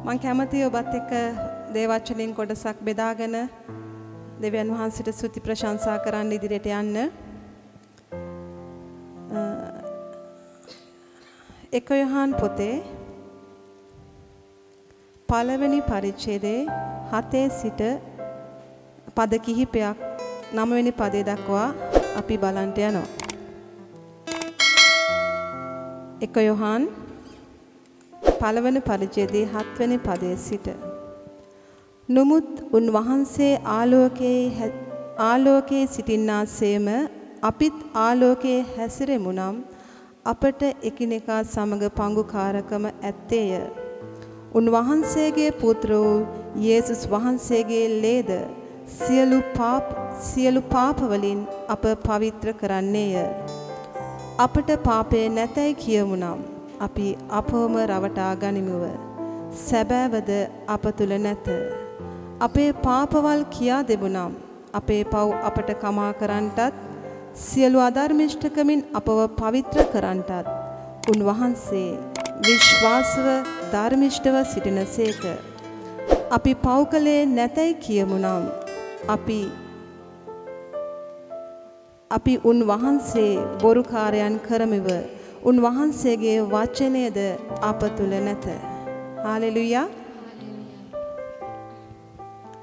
මං කැමතියි ඔබත් එක්ක දේවචනෙන් කොටසක් බෙදාගෙන දෙවියන් වහන්සේට ස්තුති ප්‍රශංසා කරන්න ඉදිරියට යන්න. එක යොහන් පොතේ පළවෙනි පරිච්ඡේදයේ 7 සිට පද කිහිපයක් 9 වෙනි පදේ දක්වා අපි බලන්ට යනවා. එක යොහන් පළවෙනි පරිච්ඡේදයේ 7 වෙනි පදයේ සිට නමුත් උන්වහන්සේ ආලෝකයේ සිටින්නාseම අපිත් ආලෝකයේ හැසිරෙමු නම් අපට එකිනෙකා සමග පංගුකාරකම ඇත්තේය. උන්වහන්සේගේ පුත්‍ර වූ යේසුස් වහන්සේගේ ලේද සියලු පාප වලින් අප පවිත්‍ර කරන්නේය. අපට පාපේ නැතයි කියමු නම් අපි අපවම රවටා ගනිමුව. සැබෑවද අප තුල නැත. අපේ පාපවල් කියා දෙමු නම් අපේ පව් අපට කමා කරන්ටත් සියලු අධර්මිෂ්ඨකමින් අපව පවිත්‍ර කරන්ටත් උන්වහන්සේ විශ්වාසව ධර්මිෂ්ඨව සිටිනසේක. අපි පව් කළේ නැතයි කියමු නම් අපි උන්වහන්සේ බොරුකාරයන් කරමිව උන්වහන්සේගේ වචනයද අප තුල නැත. හාලෙලුයා.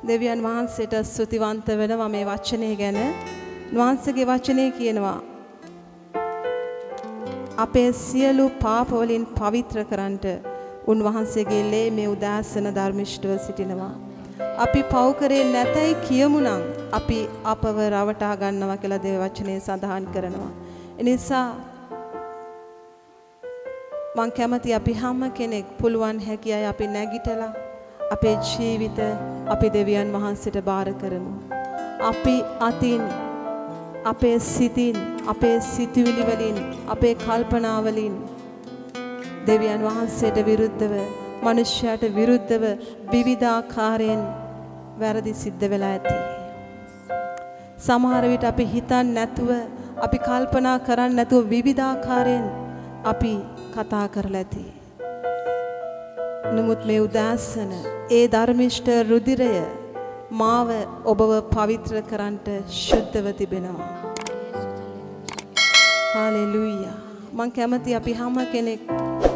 දෙවියන් වහන්සේට ස්තුතිවන්ත වෙනවා මේ වචනය ගැන. උන්වහන්සේගේ වචනය කියනවා අපේ සියලු පාප වලින් පවිත්‍ර කරන්නට උන්වහන්සේගේ ලේ මේ උදාසන ධර්මිෂ්ඨව සිටිනවා. අපි පව් කරේ නැතයි කියමු නම් අපි අපව රවටා ගන්නවා කියලා දේව වචනේ සඳහන් කරනවා. ඒ නිසා මං කැමති අපි හැම කෙනෙක් පුළුවන් හැකියයි අපි නැගිටලා අපේ ජීවිත අපි දෙවියන් වහන්සේට බාර කරමු. අපි අතින් අපේ සිතින් අපේ සිතුවිලි වලින් අපේ කල්පනා වලින් දෙවියන් වහන්සේට විරුද්ධව මනුෂ්‍යයට විරුද්ධව විවිධාකාරයෙන් වැරදි සිද්ධ වෙලා ඇති. සමහර විට අපි හිතන්නේ නැතුව අපි කල්පනා කරන්නේ නැතුව විවිධාකාරයෙන් අපි කතා කරලා ඇති. නමුත් මේ උදාසන ඒ ධර්මිෂ්ඨ රුධිරය මාව ඔබව පවිත්‍ර කරන්නට ශුද්ධව තිබෙනවා. හාලෙලූයා. මං කැමති අපි හැම කෙනෙක්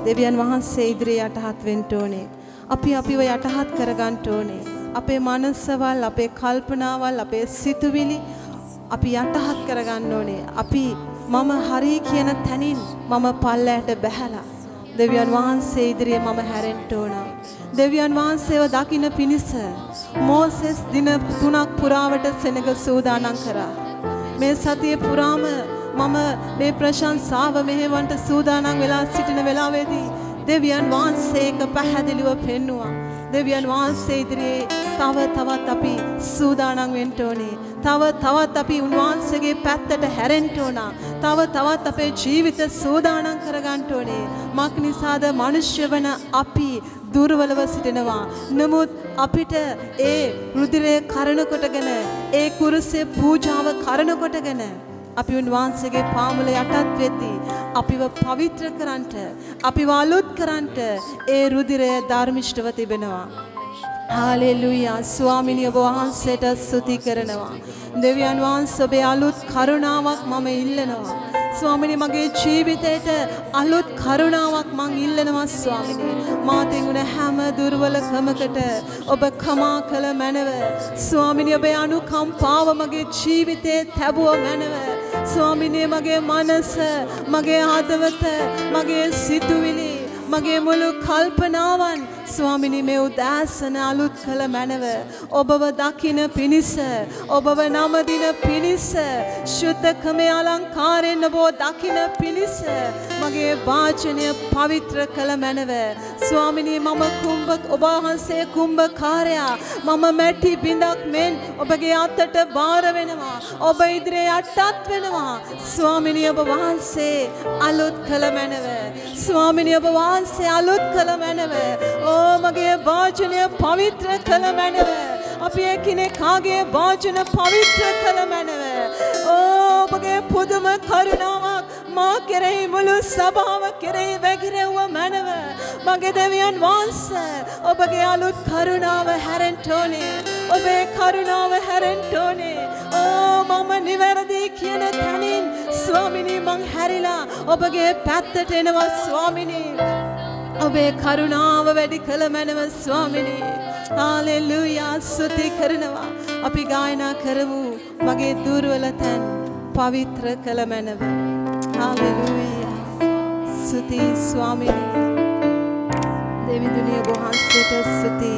දෙවියන් වහන්සේ ඉදිරියේ යටහත් වෙන්න ඕනේ. අපි අපිව යටහත් කරගන්න ඕනේ. අපේ මනසවල්, අපේ කල්පනාවල්, අපේ සිතුවිලි අපි යටහත් කරගන්න ඕනේ. අපි මම හරි කියන තැනින් මම පල්ලයට බැහැලා දෙවියන් වහන්සේ ඉදිරියේ මම හැරෙන්න ඕන. දෙවියන් වහන්සේව දකින්න පිණිස මෝසෙස් දින 3ක් පුරාවට සෙනග සූදානම් කරා. මේ සතියේ පුරාම මම මේ ප්‍රශංසාව මෙහෙවන්ට සූදානම් වෙලා සිටින වෙලාවේදී දෙවියන් වහන්සේක පැහැදිලිව පෙන්නුවා. දෙවියන් වහන්සේ ඉදිරියේ තව තවත් අපි සූදානම් වෙන්න ඕනේ. තව තවත් අපි උන්වහන්සේගේ පැත්තට හැරෙන්න ඕන. තව තවත් අපේ ජීවිත සූදානම් කරගන්න ඕනේ. මක් නිසාද මනුෂ්‍ය වන අපි දුර්වලව සිටිනවා. නමුත් අපිට ඒ රුධිරය කරන කොටගෙන ඒ කුරුසේ පූජාව කරන කොටගෙන අපි උන්වහන්සේගේ පාමුල යටත් වෙද්දී අපිව පවිත්‍ර කරන්නට අපිව අලුත් කරන්නට ඒ රුධිරය ධර්මිෂ්ඨව තිබෙනවා. හාලෙලූයා. ස්වාමිනිය ඔබ වහන්සේට ස්තුති කරනවා. දෙවියන් වහන්සේ ඔබේ අලුත් කරුණාවක් මම ඉල්ලනවා. ස්වාමිනේ මගේ ජීවිතේට අලුත් කරුණාවක් මං ඉල්ලනවා ස්වාමිනේ. මාතෙන් උන හැම දුර්වලකමකට ඔබ කමා කළ මැනව. ස්වාමිනේ ඔබේ අනුකම්පාව මගේ ජීවිතේ තැබුව මැනව. ස්වාමිනේ මගේ මනස, මගේ හදවත, මගේ සිතුවිලි, මගේ මුළු කල්පනාවන් ස්වාමිනේ මේ උදාසන අලුත් කළ මැනව. ඔබව දකින පිණිස, ඔබව නමදින පිණිස, ශුද්ධකමේ අලංකාරයෙන් ඔබව දකින පිණිස මගේ වාචනය පවිත්‍ර කළ මැනව. ස්වාමිනේ මම ඔබ වහන්සේ කුම්භකාරයා. මම මැටි බිඳක් මෙන් ඔබගේ අතට බාර වෙනවා. ඔබ ඉදිරියේ යටත් වෙනවා. ස්වාමිනේ ඔබ වහන්සේ අලුත් කළ මැනව. ස්වාමිනේ ඔබ වහන්සේ අලුත් කළ මැනව. මගේ වාචනය පවිත්‍ර කළ මැනව. අපි එකිනෙකාගේ වාචන පවිත්‍ර කළ මැනව. ඔබගේ පුදුම කරුණාවක් මා කෙරෙහි මුළු සභාව කෙරෙහි වැగిරෙව්ව මැනව මගේ දෙවියන් වහන්සේ ඔබගේ අලුත් කරුණාව හැරෙන්න ඕනේ ඔබේ කරුණාව හැරෙන්න ඕනේ මම නිවැරදි කියන තැනින් ස්වාමිනී මං හැරිලා ඔබගේ පැත්තට එනවා ස්වාමිනී ඔබේ කරුණාව වැඩි කළ මැනව ස්වාමිනී හාලෙලූයා ස්තුති කරනවා අපි ගායනා කරමු මගේ දුර්වල තැන් පවිත්‍ර කළ මැනව හාලෙලූයා ස්තුති ස්වාමිනී දෙවිඳුනිය වහන්සේට ස්තුති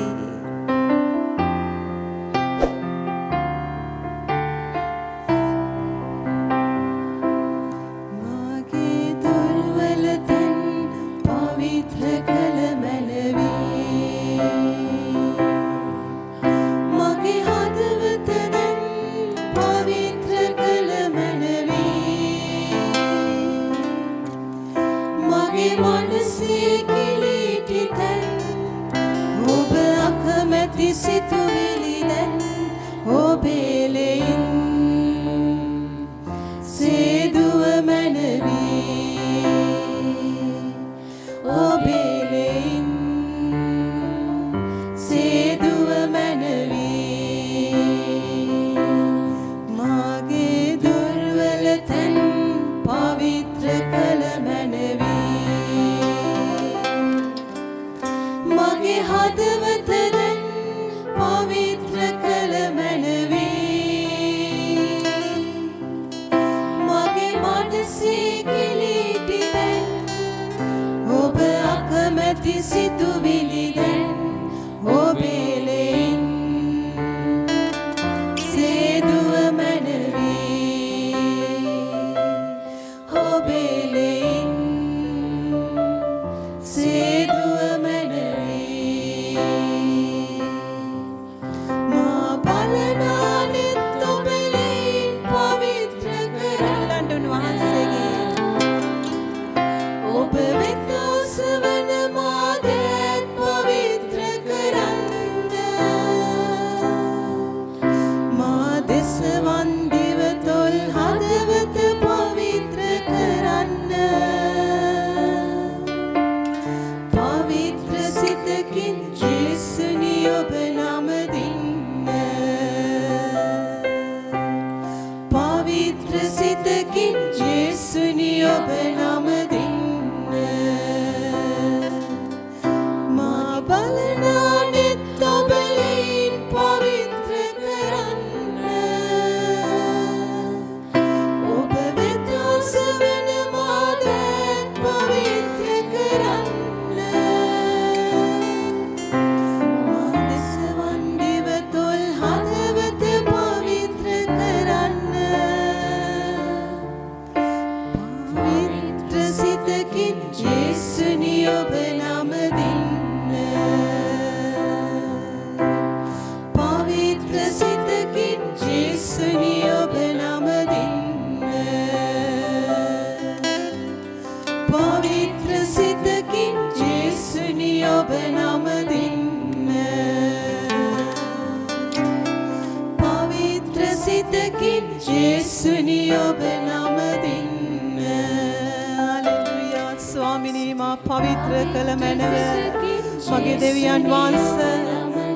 මගේ දෙවියන් වහන්සේ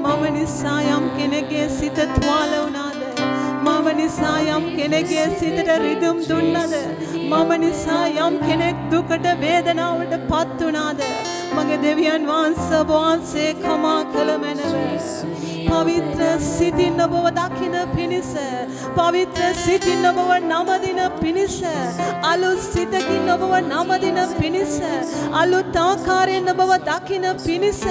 මම නිසා යම් කෙනෙක්ගේ සිත තුවාල වුණාද මම නිසා යම් කෙනෙක්ගේ සිතට රිදුම් දුන්නද මම නිසා යම් කෙනෙක් දුකට වේදනාවට පත් වුණාද මගේ දෙවියන් වහන්සේ කමා කළ මැනව පවිත්‍ර සිතින් ඔබව දකින පිණිස පවිත්‍ර සිතින් ඔබව නමදින පිණිස අලුත් සිතකින් ඔබව නමදින පිණිස අලුත් ආකාරයෙන් ඔබව දකින පිණිස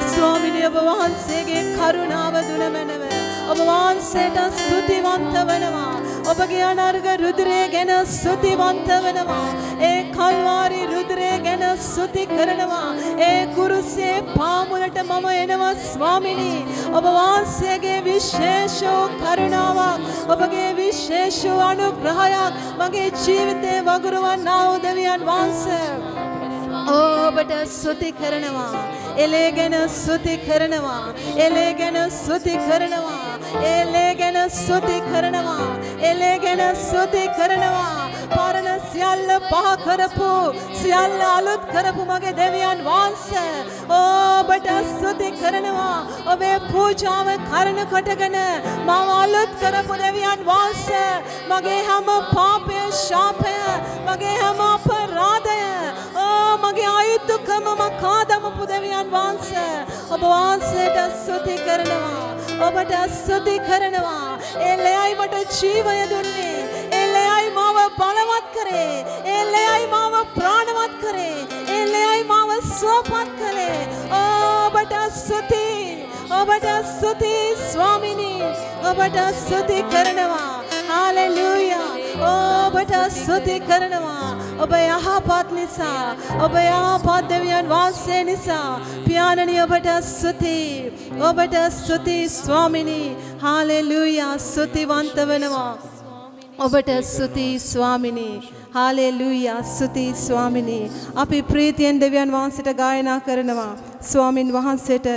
ස්වාමිනේ ඔබ වහන්සේගේ කරුණාව දුන මැනව ඔබ වහන්සේට ස්තුතිවන්ත වෙනවා ඔබගේ අනර්ග රුධිරය ගැන ස්තුතිවන්ත වෙනවා ඒ කල්වාරි රුධිරය ගැන ස්තුති කරනවා ඒ කුරුසේ පාමුලට මම එනවා ස්වාමිනී ඔබ වහන්සේගේ විශේෂ කරුණාවක් ඔබගේ විශේෂ අනුග්‍රහයක් මගේ ජීවිතේ වගුරුවන්නා වූ දෙවියන් වහන්සේ ඔබට ස්තුති කරනවා එලේගෙන ස්තුති කරනවා එලේගෙන ස්තුති කරනවා එලේගෙන ස්තුති කරනවා එලේගෙන ස්තුති කරනවා පරණ සියල්ල පහ කරපු සියල්ල අලුත් කරපු මගේ දෙවියන් වහන්සේ ඔබට ස්තුති කරනවා ඔබේ පූජාව කරන කොටගෙන මම අලුත් කරපු දෙවියන් වහන්සේ මගේ හැම පාපය ශාපය මගේ හැම අපරාධය මගේ අයුතුකම මකාදමපු දෙවියන් වහන්සේ ඔබ වහන්සේට ස්තුති කරනවා ඔබට ස්තුති කරනවා එල්ලෙයි මට ජීවය දුන්නේ එල්ලෙයි මාව බලවත් කරේ එල්ලෙයි මාව ප්‍රාණවත් කරේ එල්ලෙයි මාව සුවපත් කළේ ඔබට ස්තුති ස්වාමිනී ඔබට ස්තුති කරනවා හාලෙලූයා ඔබට ස්තුති කරනවා ඔබ යහපත් නිසා ඔබ යහපත් දෙවියන් වහන්සේ නිසා පියාණනි ඔබට ස්තුති ස්වාමිනී හාලෙලූයා ස්තුතිවන්ත වෙනවා ඔබට ස්තුති ස්වාමිනී හාලෙලූයා ස්තුති ස්වාමිනී අපි ප්‍රීතියෙන් දෙවියන් වහන්සේට ගායනා කරනවා ස්වාමින් වහන්සේට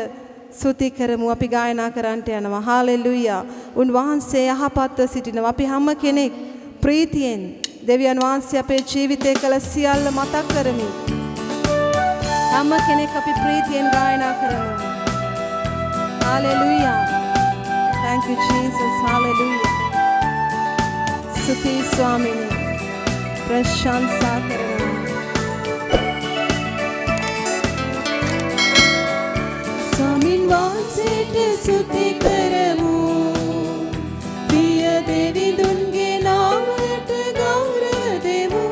ස්තුති කරමු අපි ගායනා කරන්නට යනවා හාලෙලූයා උන්වහන්සේ යහපත්ව සිටිනවා අපි හැම කෙනෙක් ප්‍රීතියෙන් දෙවියන් වහන්සේ අපේ ජීවිතේ කළ සියල්ල මතක් කරමි හැම කෙනෙක් අපි ප්‍රීතියෙන් ගායනා කරමු hallelujah thank you Jesus hallelujah ස්තුති ස්වාමිනේ ප්‍රශංසා කරනවා ස්වාමින් වහන්සේට ස්තුති කරමු ප්‍රිය දෙවිඳුන්ගේ නාමයට ගෞරව දෙමු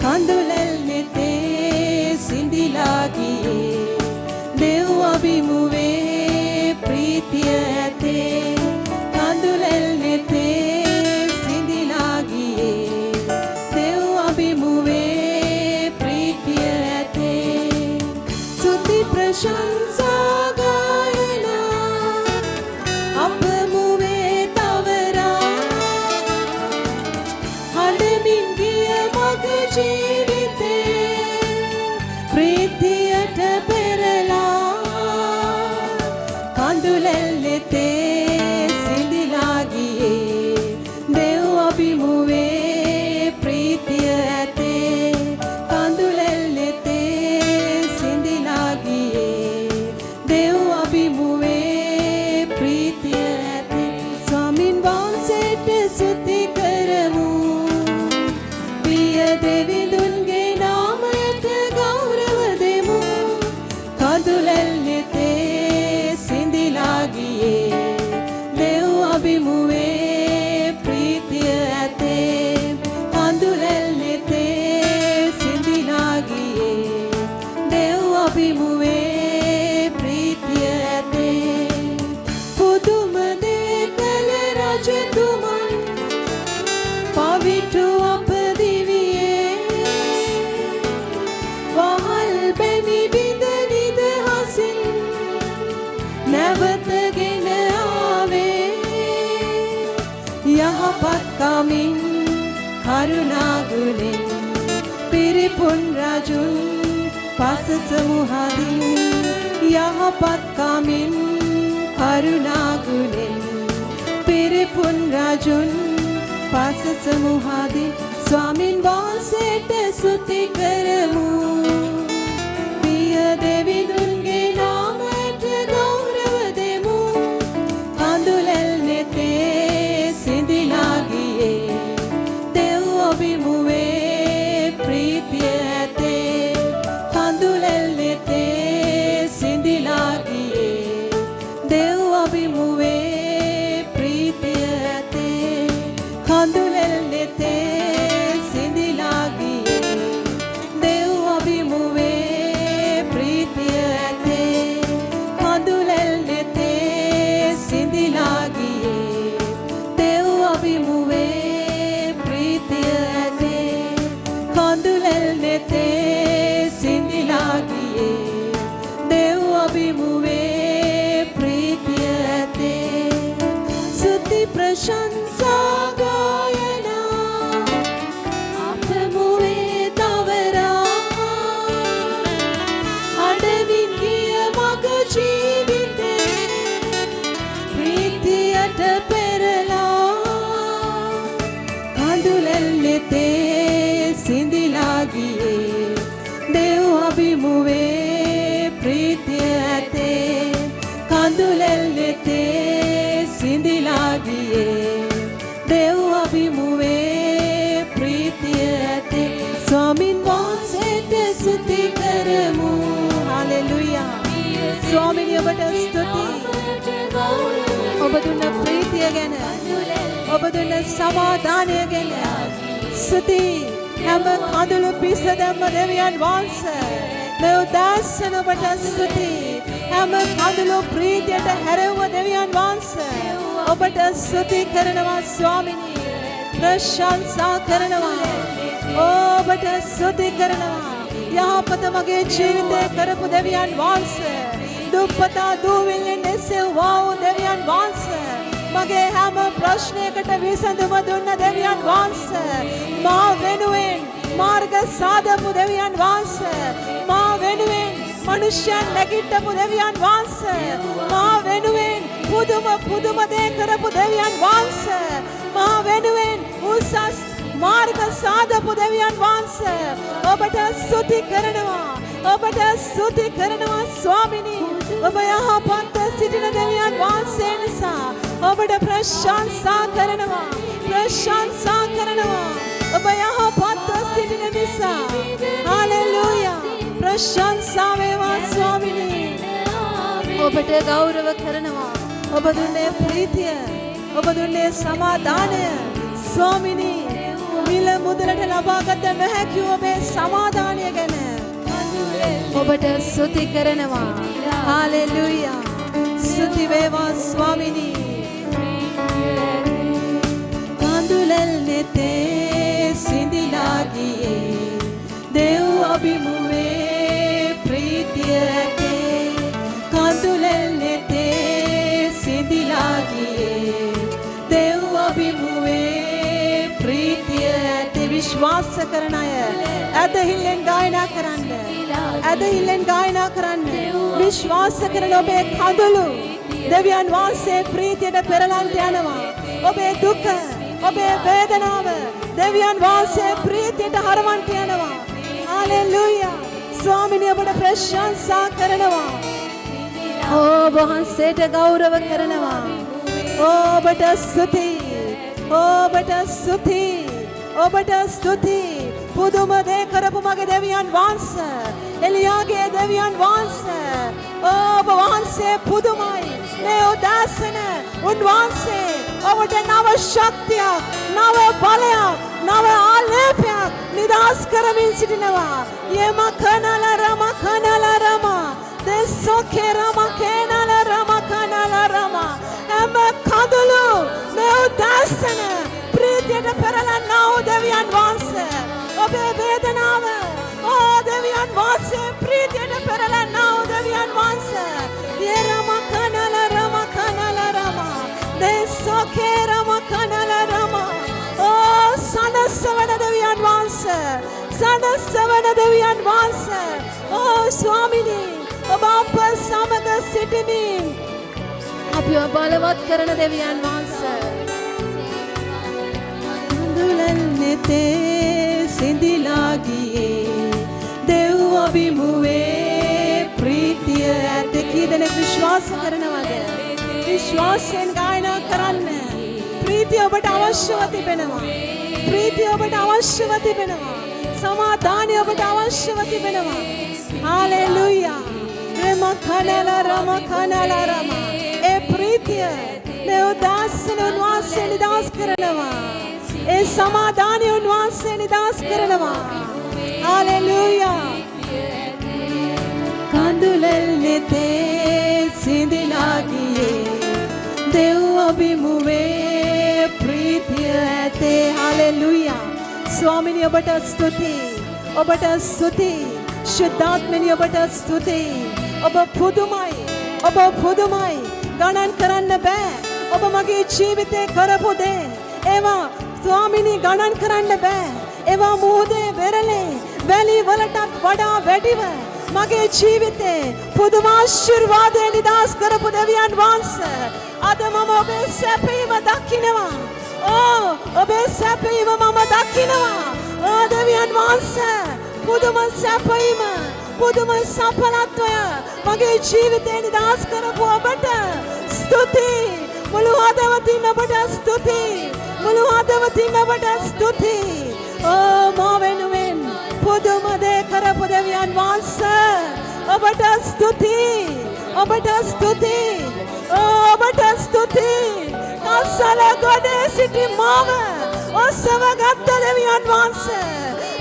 කඳුලැල් නෙතේ සිඳිලා ගියේ දෙව් අභිමුවේ ප්‍රීතිය ඇතේ කඳුලැල් නෙතේ සිඳිලා ගියේ දෙව් අභිමුවේ ප්‍රීතිය ඇතේ ස්තුති ප්‍රශංසා ගායනා අප මුවේ තවරා හඬමින් ගිය මග ජීවිතේ ප්‍රීතියට පෙරලා කඳුලැල් නෙතේ සිඳිලා ගියේ දෙව් අභිමුවේ ප්‍රීතිය ඇතේ කඳුලැල් නෙතේ සිඳිලා ගියේ දෙව් අභිමුවේ ප්‍රීතිය ඇතේ ස්වාමින් වහන්සේට ස්තුති කරමු ප්‍රිය දෙවිඳුන්ගේ නාමයට ගෞරව දෙමු කඳුලැල් නෙතේ සිඳිලා ගියේ දෙව් අභිමුවේ ප්‍රීතිය ඇතේ කඳුලැල් නෙතේ සිඳිලා ගියේ දෙව් අභිමුවේ ප්‍රීතිය ඇතේ පුදුම දේ කළ රජතුමන් පවිටු අප දිවියේ වහල් බැමි බිඳ නිදහසින් නැවතගෙන ආවේ යහපත් කමින් කරුණා ගුණෙන් පිරිපුන් රජුන් පසස මුහදින් යහපත් කමින් කරුණා ගුණෙන් පිරිපුන් රජුන් පසස මුහදින් ස්වාමින් වහන්සේට ස්තුති කරමු ප්‍රිය දෙවිඳුන්ගේ නාමයට ගෞරව දෙමු කඳුලැල් නෙතේ සිඳිලා ගියේ දෙව් අභිමුවේ ප්‍රීතිය ඇතේ කඳුලැල් නෙතේ සිඳිලා ගියේ දෙව් අභිමුවේ ප්‍රීතිය ඇතේ කඳුලැල් නෙතේ සිඳිලා ගියේ දෙව් අභිමුවේ ප්‍රීතිය ඇතේ කඳුලැල් නෙතේ සිඳිලා ගියේ දෙව් අභිමුවේ ප්‍රීතිය ඇතේ කඳුලැල් නෙතේ සිඳිලා ගියේ දෙව් අභිමුවේ ප්‍රීතිය ඇතේ ස්තුති ප්‍රශංසා ගායනා අප මුවේ තවරා හඬමින් ගිය මග ජීවිතේ ප්‍රීතියට පෙරලා කඳුලැල් නෙතේ අභිමුවේ ප්‍රීතිය ඇතේ කඳුලෙල් වෙතේ සිඳිලා ගියේ දෙව් අභිමුවේ ප්‍රීතිය ඇතේ ස්වාමින් වහන්සේට ස්තුති කරමු හලෙලුයා ස්වාමිනී ඔබට ස්තුතියි ඔබ දුන්න ප්‍රීතිය ගැන ඔබ දුන්න සමාදානය ගැන ස්තුතියි හැම කඳුළු පිස දැම්ම දෙවියන් වහන්සේ මේ උදෑසන ඔබට ස්තුතියි හැම කඳුළු ප්‍රීතියට හැරෙව්ව දෙවියන් වහන්සේ ඔබට ස්තුති කරනවා ස්වාමිනී ප්‍රශංසා කරනවා ඔබට ස්තුති කරනවා යහපත මගේ ජීවිතේ කරපු දෙවියන් වහන්සේ දුප්පතා දූවිල්ලෙන් එසෙව්වා වූ දෙවියන් වහන්සේ මගේ හැම ප්‍රශ්නයකට විසඳුම දුන්න දෙවියන් වහන්සේ මා වෙනුවෙන් මාර්ග සාදපු දෙවියන් වහන්සේ මා වෙනුවෙන් මනුෂ්‍යයන් නැගිටපු දෙවියන් වහන්සේ මා වෙනුවෙන් පුදුම දේ කරපු දෙවියන් වහන්සේ මා වෙනුවෙන් උසස් මාර්ග සාදපු දෙවියන් වහන්සේ ඔබට ස්තුති කරනවා ස්වාමිනී ඔබ යහපත් සිටින දෙවියන් වහන්සේ නිසා ඔබට ප්‍රශංසා කරනවා ඔබ යහපත් සිටින නිසා හලෙලූයා ප්‍රශංසා වේවා ස්වාමිනී ඔබට ගෞරව කරනවා ඔබ දුන්නේ ප්‍රීතිය ඔබ දුන්නේ සමාදානය ස්වාමිනී මිල මුදලට ලබාගත නොහැකි ඔබේ සමාදානය ගැන ඔබට ස්තුති කරනවා හලෙලූයා ස්තුති වේවා ස්වාමිනී කඳුලෙල් නෙතේ සිඳිලා ගියේ දෙව් අභිමුවේ ප්‍රීතිය ඇතේ කඳුලෙල් නෙතේ සිඳිලා ගියේ දෙව් අභිමුවේ ප්‍රීතිය ඇතේ විශ්වාස කරන අය ඇදහිල්ලෙන් ගායනා කරන්න විශ්වාස කරන ඔබේ කඳුළු දෙවියන් වහන්සේ ප්‍රීතියට පෙරලන්ට යනවා ඔබේ දුක ඔබේ වේදනාව දෙවියන් වහන්සේ ප්‍රීතියට හරවන්ට යනවා හලෙලූයා ස්වාමිනී ඔබට ප්‍රශංසා කරනවා ඔබ වහන්සේට ගෞරව කරනවා ඔබට ස්තුතියි පුදුම දේ කරපු මගේ දෙවියන් වහන්සේ එලියාගේ දෙවියන් වහන්සේ ඔබ වහන්සේ පුදුමයි මේ උදෑසන උන්වහන්සේ ඔබට නව ශක්තියක් නව බලයක් නව ආලේපයක් නිදහස් කරමින් සිටිනවා යම කනල රම දෙසෝකේ රම කනල රම හැම කඳුළු මේ උදෑසන ප්‍රීතියට පෙරලන්නා වූ දෙවියන් වහන්සේ ඔබේ වේදනාව දෙවියන් වහන්සේ ප්‍රීතියට පෙරලන්නා වූ දෙවියන් වහන්සේ යේ රම කනල රම දෙසෝකේ රම කනල රම සනසවන දෙවියන් වහන්සේ ස්වාමිනී ඔබ අප සමග සිටිමින් අපිව බලවත් කරන දෙවියන් වහන්සේ කඳුලෙල් නෙතේ සිඳිලා ගියේ දෙව් අභිමුවේ ප්‍රීතිය ඇතේ කී දෙනෙක් විශ්වාස කරනවද විශ්වාසයෙන් ගායනා කරන්න ප්‍රීතිය ඔබට අවශ්‍යව තිබෙනවා සමාදානය ඔබට අවශ්‍යව තිබෙනවා හලෙලූයා රම කනල රම ඒ ප්‍රීතිය මේ උදාසන උන්වහන්සේ නිදහස් කරනවා ඒ සමාදානය උන්වහන්සේ නිදහස් කරනවා හලෙලූයා කඳුලෙල් නෙතේ සිඳිලා ගියේ දෙව් අභිමුවේ ප්‍රීතිය ඇතේ හලෙලූයා ස්වාමිනී ඔබට ස්තුතියි ශුද්ධාත්මනී ඔබට ස්තුතියි ඔබ පුදුමයි ගණන් කරන්න බෑ ඔබ මගේ ජීවිතේ කරපු දේ ඒවා ස්වාමිනී ගණන් කරන්න බෑ ඒවා මුහුදේ වෙරළේ වැලි වලටත් වඩා වැඩිව මගේ ජීවිතේ පුදුම ආශිර්වාදේ නිදහස් කරපු දෙවියන් වහන්සේ අද මම ඔබේ සැපීම දකිනවා ඔබේ සැපීම මම දකිනවා දෙවියන් වහන්සේ පුදුම සැපීම පුදුම සඵලත්වය මගේ ජීවිතේ නිදාස් කරපු ඔබට ස්තුතියි. මුළු හදවතින් ඔබට ස්තුතියි. මුළු හදවතින් ඔබට ස්තුතියි. මා වෙනුවෙන් පුදුම දේ කරපු දෙවියන් වහන්සේ ඔබට ස්තුතියි. ඔබට ස්තුතියි. ඔබට ස්තුතියි. කස්සල ගොඩේ සිටි මාව ඔසවගත් දෙවියන් වහන්සේ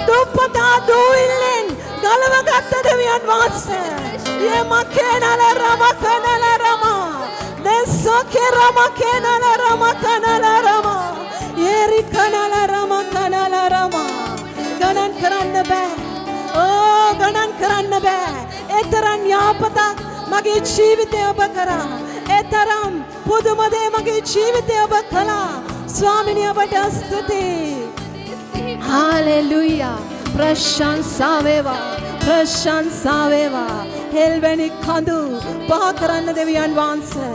දුප්පතා දුවිල්ලෙන් ගලවගත් දෙවියන් වහන්සේ යමකේනල රමකනල රම දෙසෝකේ රමකේනල රමකනල රම යරිකනල රමකනල රම ගණන් කරන්න බෑ. ගණන් කරන්න බෑ. ඒ තරම් යාපතක් මගේ ජීවිතේ ඔබ කරා. ඒ තරම් පුදුම දේ මගේ ජීවිතේ ඔබ කළා. ස්වාමිනී ඔබට ස්තුතියි. හාලෙලූයා. ප්‍රශංසා වේවා. ප්‍රශංසා වේවා. හෙල්වැනි කඳු පහ කරන්න දෙවියන් වහන්සේ.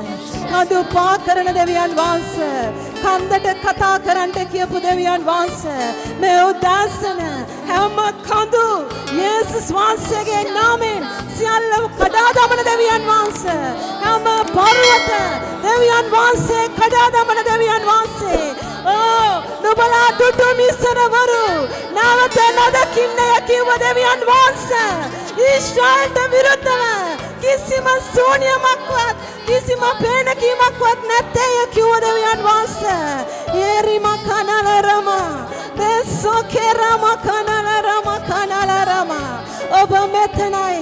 කඳු පහ කරන දෙවියන් වහන්සේ. කන්දට කතා කරන්න කියපු දෙවියන් වහන්සේ. මේ උදාසන හැම කඳු යේසුස් වහන්සේගේ නාමයෙන් සියල්ලම කඩා දමන දෙවියන් වහන්සේ. හැම පර්වත දෙවියන් වහන්සේ කඩා දමන දෙවියන් වහන්සේ. නුඹලා දුටු මිසරවරු නැවත නොදකින්නය කිව්ව දෙවියන් වහන්සේ. ඊශ්‍රායලට විරුද්ධව කිසිම ශූන්‍යමක්වත් කිසිම පේනකීමක්වත් නැත්තේ කිව්ව දෙවියන් වහන්සේ. යරිම කනල රම දෙසෝකේ රම කනල රම කනල රම ඔබ මෙතනයි.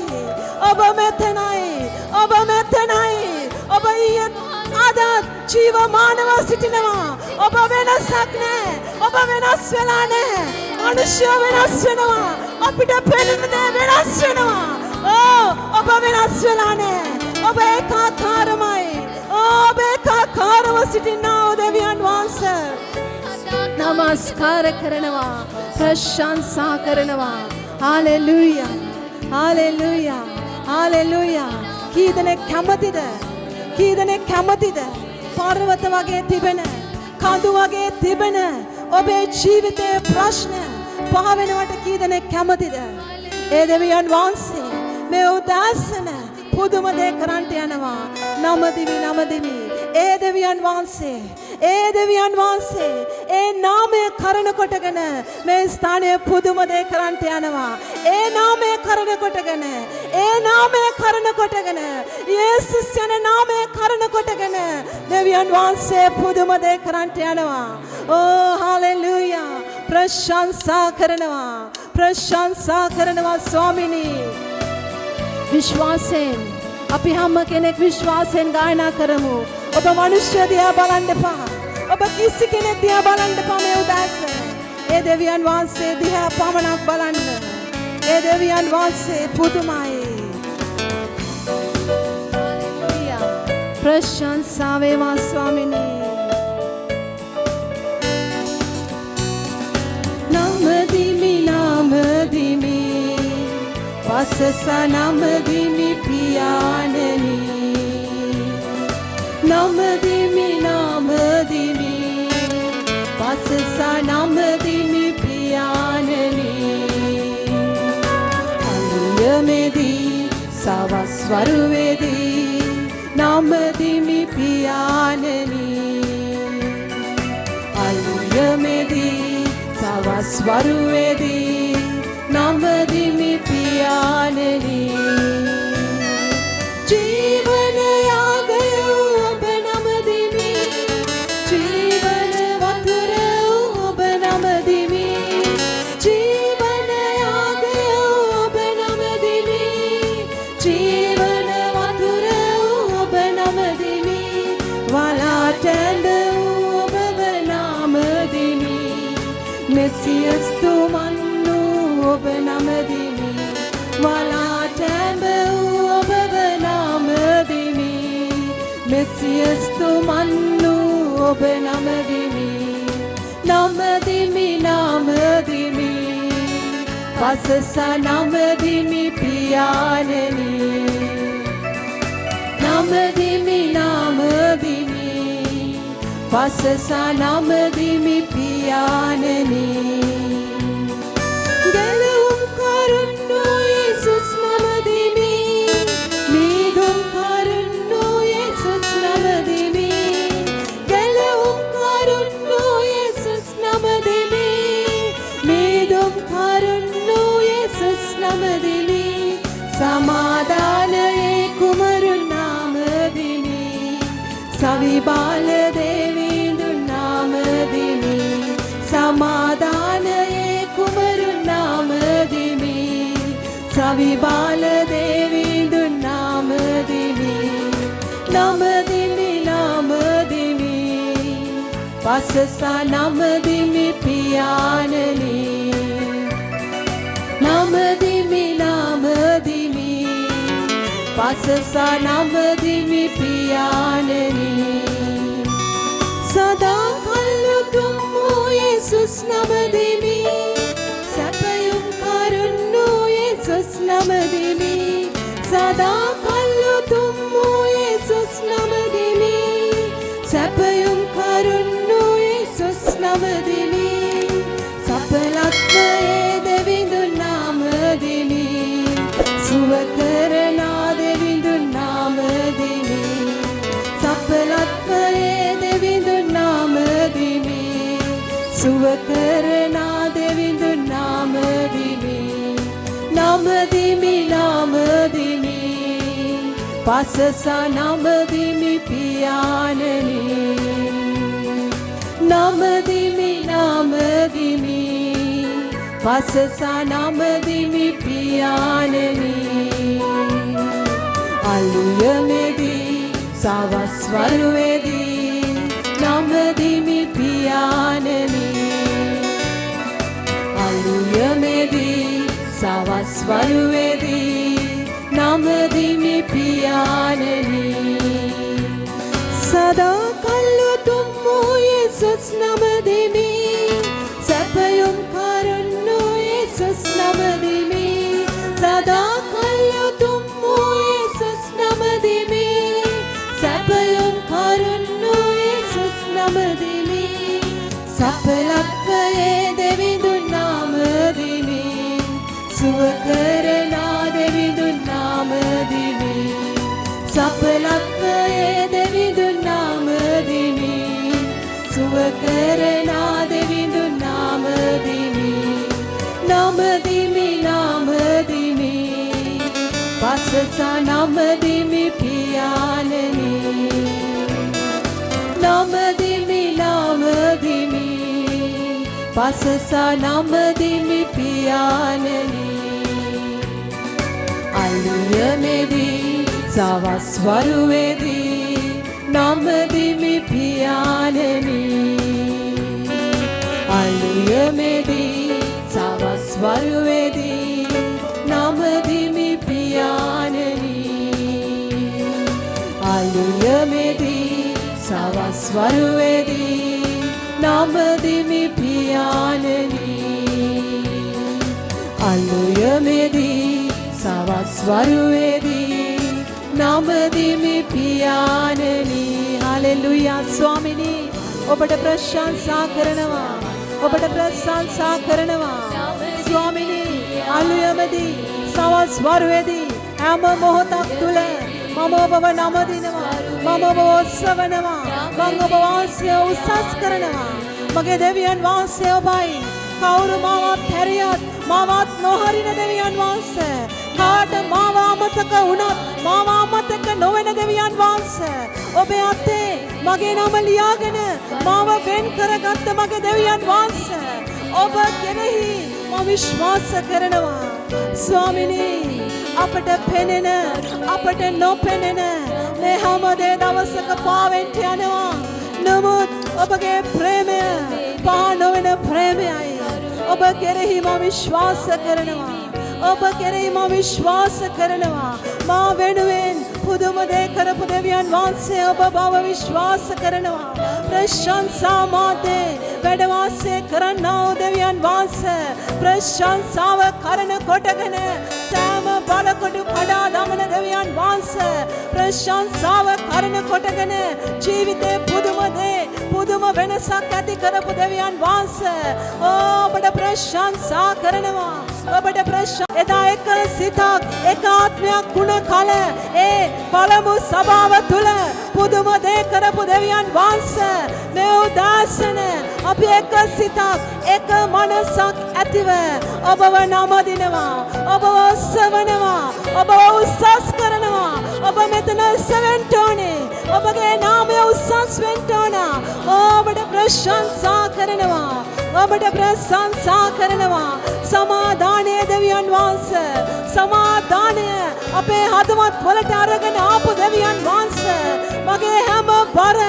ඔබ මෙතනයි. ඔබ මෙතනයි. ඔබ අද ජීවමානව සිටිනවා. ඔබ වෙනසක් නැහැ. ඔබ වෙනස් වෙලා නැහැ. මනුෂ්‍ය වෙනස් වෙනවා. අපිට පෙනෙන දේ වෙනස් වෙනවා. ඔබ වෙනස් වෙලා නැහැ. ඔබ ඒකාකාරමයි. ඔබ ඒකාකාරව සිටිනා දෙවියන් වහන්සේ නමස්කාර කරනවා. ප්‍රශංසා කරනවා. හාලෙලූයා. හාලෙලූයා. හාලෙලූයා. කී දෙනෙක් කැමතිද? කී දෙනෙක් කැමතිද? පර්වත වගේ තිබෙන කඳු වගේ තිබෙන ඔබේ ජීවිතයේ ප්‍රශ්න පහ වෙනවට කී දෙනෙක් කැමතිද? ඒ දෙවියන් වහන්සේ මේ උදාසන පුදුම දේ කරන්ට යනවා. නමදිවි නමදිවි. ඒ දෙවියන් වහන්සේ ඒ දෙවියන් වහන්සේ ඒ නාමය කරණ කොටගෙන මේ ස්ථානයේ පුදුම දේ කරන්ට යනවා. ඒ නාමය කරණ කොටගෙන ඒ නාමය කරණ කොටගෙන යේසුස් යන නාමය කරණ කොටගෙන දෙවියන් වහන්සේ පුදුම දේ කරන්ට යනවා. හාලෙලූයා. ප්‍රශංසා කරනවා. ප්‍රශංසා කරනවා ස්වාමිනී. විශ්වාසයෙන් අපි හැම කෙනෙක් විශ්වාසයෙන් ගායනා කරමු. ඔබ මනුෂ්‍ය දිහා බලන්න එපා. ඔබ කිසි කෙනෙක් දිහා බලන්න එපා. මේ උදාසන ඒ දෙවියන් වහන්සේ දිහා පමණක් බලන්න. ඒ දෙවියන් වහන්සේ පුදුමයි. ප්‍රශංසා වේවා ස්වාමිනී. නමදිමි නමදිමි වසස නමදිමි පියාණනි. නමදිමි නමදිමි වසස නමදිමි පියාණනි. අලියමෙදී සවස් වරුවේදී නමදිමි පියාණනි. අලියමෙදී සවස් වරුවේදී නමදිමි පියාණනි. ජීවන යාගය ඔබ නමදිමි. ජීවන වතුර ඔබ නමදිමි. ජීවන යාගය ඔබ නමදිමි. ජීවන වතුර ඔබ නමදිමි. වලාටැඳ ඔබ නමදිමි. මෙසියස් තුමන් ඔබ නමදිමි. වලාටැඹ ඔබ නමදිමි. මෙසියස් තුමන් ඔබ නමදිමි. නමදිමි නමදිමි වසස නමදිමි පියාණනි. නමදිමි නමදිමි වසස නමදිමි පියාණනි. ගැලවුම් කරුණු යේසුස් නමදිමි. සවිබාල දේවීඳුන් නාමදිමි සමාදානයේ කුමරුන් නාමදිමි සවිබාල දේවීඳුන් නාමදිමි නමදිමි නමදිමි පසසා නමදිමි පියාණනි නමදිමි නමදිමි පසසා නමදිමි පියාණනි සදා කල්ලුතුම් වූ යේසුස් නමදිමි සැපයුම් කරුණු යේසුස් නමදිමි සදා කල්ලුතුම් වූ යේසුස් නමදිමි සැපයුම් කරුණු යේසුස් නමදිමි සපලත්වයේ දෙවිඳුන් නාමදිමි සුව කරනා දෙවිඳුන් නාමදිමි සපලත්වයේ දෙවිඳුන් නාමදිමි සුව කරනා දෙවිඳුන් නාමදිමි නමදිමි නමදිමි පසසා නමදිමි පියාණනි නමදිමි නමදිමි පසසා නමදිමි පියාණනි අලුයමේදී සවස් වරුවේදී නමදිමි පියාණනි අලුයමේදී සවස් වරුවේදී නමදිමි පියාණනි සදා කල්ලුතුම් වූ යේසුස් නමදිමි සැපයුම් කරුණු යේසුස් නමදිමි සදා කල්ලුතුම් වූ යේසුස් නමදිමි සැපයුම් කරුණු යේසුස් නමදිමි සපලත්වයේ දෙවිඳුන් නාමදිමි සුව කරනා දෙවිඳුන් නාමදිමි සපලත්වයේ දෙවිඳුන් නාමදිමි සුව කරනා දෙවිඳුන් නාමදිමි නමදිමි නමදිමි පසසා නමදිමි පියාණනි නමදිමි නමදිමි පසසා නමදිමි පියාණනි අලුයමේදී සවස් වරුවේදී නමදිමි පියාණනි අලුයමේදී සවස් වරුවේදී නමදිමි පියාණනි අලුයමේදී සවස් වරුවේදී නමදිමි පියාණනි අලුයමේදී සවස් වරුවේදී නමදිමි පියාණනි හලෙලුයා ස්වාමිනී ඔබට ප්‍රශංසා කරනවා ඔබට ප්‍රශංසා කරනවා ස්වාමිනී අලුයමේදී සවස් වරුවේදී හැම මොහොතක් තුල මම ඔබව නමදිනවා මම ඔබව ඔස්සවනවා මම ඔබ වාසය උසස් කරනවා මගේ දෙවියන් වහන්සේ ඔබයි කවුරු මාවත් හැරියත් මාවත් නොහරින දෙවියන් වහන්සේ කාට මාව අමතක වුණත් මාව අමතක නොවන දෙවියන් වහන්සේ ඔබේ අතේ මගේ නම ලියාගෙන මාව වෙන් කරගත්ත මගේ දෙවියන් වහන්සේ ඔබ කෙරෙහි මම විශ්වාස කරනවා ස්වාමිනී අපට පෙනෙන අපට නොපෙනෙන මේ හැම දේ දවසක පාවෙන්න යනවා නමුත් ඔබගේ ප්‍රේමය පා නොවන ප්‍රේමයයි ඔබ කෙරෙහි මම විශ්වාස කරනවා ඔබ කෙරෙහි මම විශ්වාස කරනවා මා වෙනුවෙන් පුදුම දේ කරපු දෙවියන් වහන්සේ ඔබ බව විශ්වාස කරනවා ප්‍රශංසා මාතේ වැඩ වාසය කරන්නා වූ දෙවියන් වහන්සේ ප්‍රශංසාව කරන කොටගෙන සෑම බලකොටු කඩා දමන දෙවියන් වහන්සේ ප්‍රශංසාව කරන කොටගෙන ජීවිතේ පුදුම දේ පුදුම වෙනසක් ඇති කරපු දෙවියන් වහන්සේ ඔබට ප්‍රශංසා කරනවා ඔබට එදා එක සිතක් එක ආත්මයක් ගුණ කල ඒ පළමු සභාව තුල පුදුම දේ කරපු දෙවියන් වහන්සේ මේ උදාසන අපි එක සිතක් එක මනසක් ඇතිව ඔබව නමදිනවා ඔබව ඔස්සවනවා ඔබව උසස් කරනවා ඔබ මෙතන සෙවෙන්ට ඕනේ ඔබගේ නාමය උසස් වෙන්න ඕන. ඔබට ප්‍රශංසා කරනවා. ඔබට ප්‍රශංසා කරනවා. සමාදානය දෙවියන් වහන්සේ. සමාදානය අපේ හදවත් වලට අරගෙන ආපු දෙවියන් වහන්සේ. මගේ හැම බර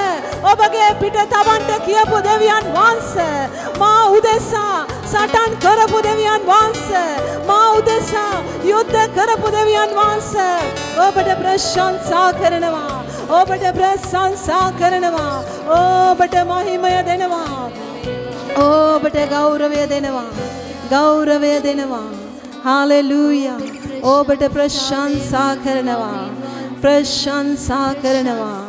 ඔබගේ පිට තබන්න කියපු දෙවියන් වහන්සේ. මා උදෙසා සටන් කරපු දෙවියන් වහන්සේ. මා උදෙසා යුද්ධ කරපු දෙවියන් වහන්සේ. ඔබට ප්‍රශංසා කරනවා. ඔබට ප්‍රශංසා කරනවා. ඔබට මහිමය දෙනවා. ඔබට ගෞරවය දෙනවා. ගෞරවය දෙනවා. හාලෙලූයා. ඔබට ප්‍රශංසා කරනවා. ප්‍රශංසා කරනවා.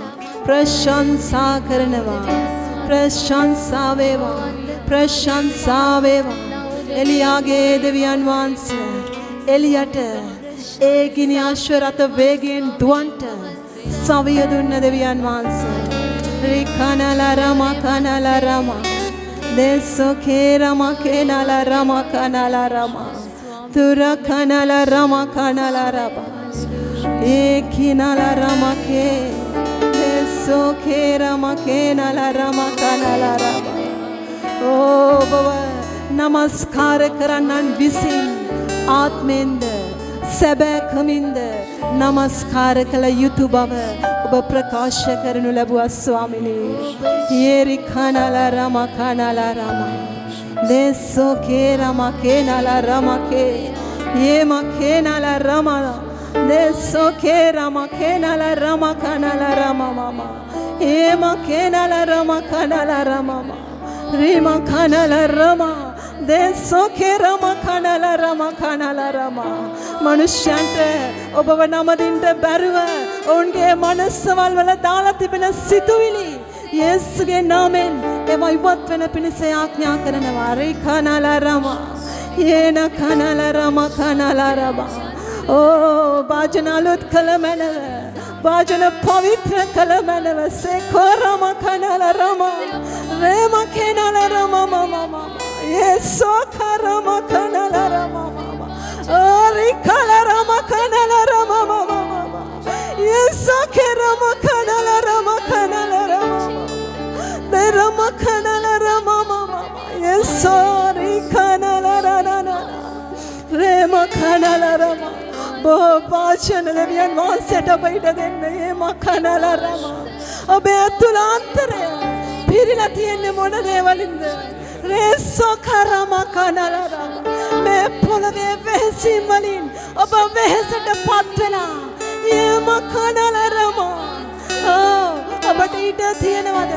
ප්‍රශංසා කරනවා. ප්‍රශංසා වේවා. ප්‍රශංසා වේවා. එලියාගේ දෙවියන් වහන්සේ එලියට ඒ ගිනි අශ්වරත වේගයෙන් දුවන්ට සවිය දුන්න දෙවියන් වහන්සේ. රිකනලා රම කනලා රම දෙසෝකේ රම කේනලා රම කනලා රම තුර කනලා රම කනලා රම ඒ කිනලා රම කේ දෙසෝකේ රම කේනලා රම කනලා රම ඔබව නමස්කාර කරන්නන් විසින් ආත්මෙන්ද සැබෑකමින්ද නමස්කාර කළ යුතු බව ඔබ ප්‍රකාශ කරනු ලැබුවා ස්වාමිනේ. යේරි කනලා රම කනලා රම දෙසෝකේ රම කේනලා රම කේ යේම කේනලා රම දෙසෝකේ රම කේනලා රම කනලා රම මම යේම කේනලා රම කනලා රම රීම කනලා රම දෙසෝකේ රම කනලා රම කනලා රම මනුෂ්‍යයන්ට ඔබව නමදින්න බැරුව ඔවුන්ගේ මනසවල් වල දාලා තිබෙන සිතුවිලි යේසුගේ නාමයෙන් ඒවා ඉවත් වෙන පිණිස ආඥා කරනවා. රිකනලා රම යේන කනලා රම කනලා රම ඕ වාජන අලුත් කළ මැනව වාජන පවිත්‍ර කළ මැනව සේකෝරම කනලා රම රේම කනලා රම මම යේසෝ කරම කනලා රම රිකනලා රම කනලා රම යේසෝ කරම කනලා රම කනලා රම දෙරම කනලා රම යේසෝ රිකනලා රන රේම කනලා රම වාචන දෙවියන් වහන්සේට බයිට දෙන්න ඒ මකනලා රම ඔබේ අතුලාන්තරය පිරීලා තියෙන්නේ මොන දේවලින්ද රේසෝ කරම කනලා රම මේ පොළවේ වෙහසීම් වලින් ඔබ වෙහසට පත් වෙලා ඒ මකනලා රම ඔබට ඊට තියෙනවද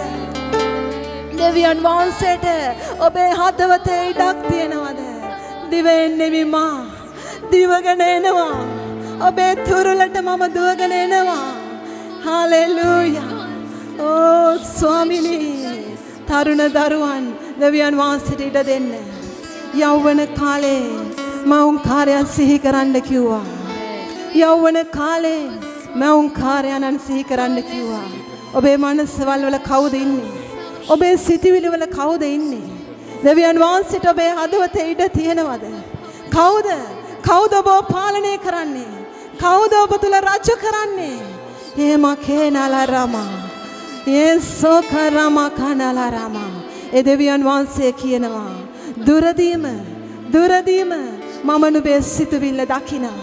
දෙවියන් වහන්සේට ඔබේ හදවතේ ඉඩක් තියෙනවද දිවෙන් නෙවිමා දිවගෙන එනවා ඔබේ තුරුලට මම දුවගෙන එනවා. හාලෙලූයා. ඕ ස්වාමිනී තරුණ දරුවන් දෙවියන් වහන්සේට ඉඩ දෙන්න. යෞවන කාලේ මවුන් කාර්යයන් සිහි කරන්න කිව්වා. යෞවන කාලේ මවුන් කාර්යයන් සිහි කරන්න කිව්වා. ඔබේ මනසවල වල කවුද ඉන්නේ? ඔබේ සිතුවිලි වල කවුද ඉන්නේ? දෙවියන් වහන්සේට ඔබේ හදවතේ ඉඩ තියෙනවද? කවුද? කවුද ඔබ පාලනය කරන්නේ? කවුද ඔබ තුල රාජ්‍ය කරන්නේ? එහෙම කේනලා රම යේසෝ කරම කනලා රම ඒ දෙවියන් වහන්සේ කියනවා දුරදීම මම නුඹේ සිතුවිල්ල දකිනවා.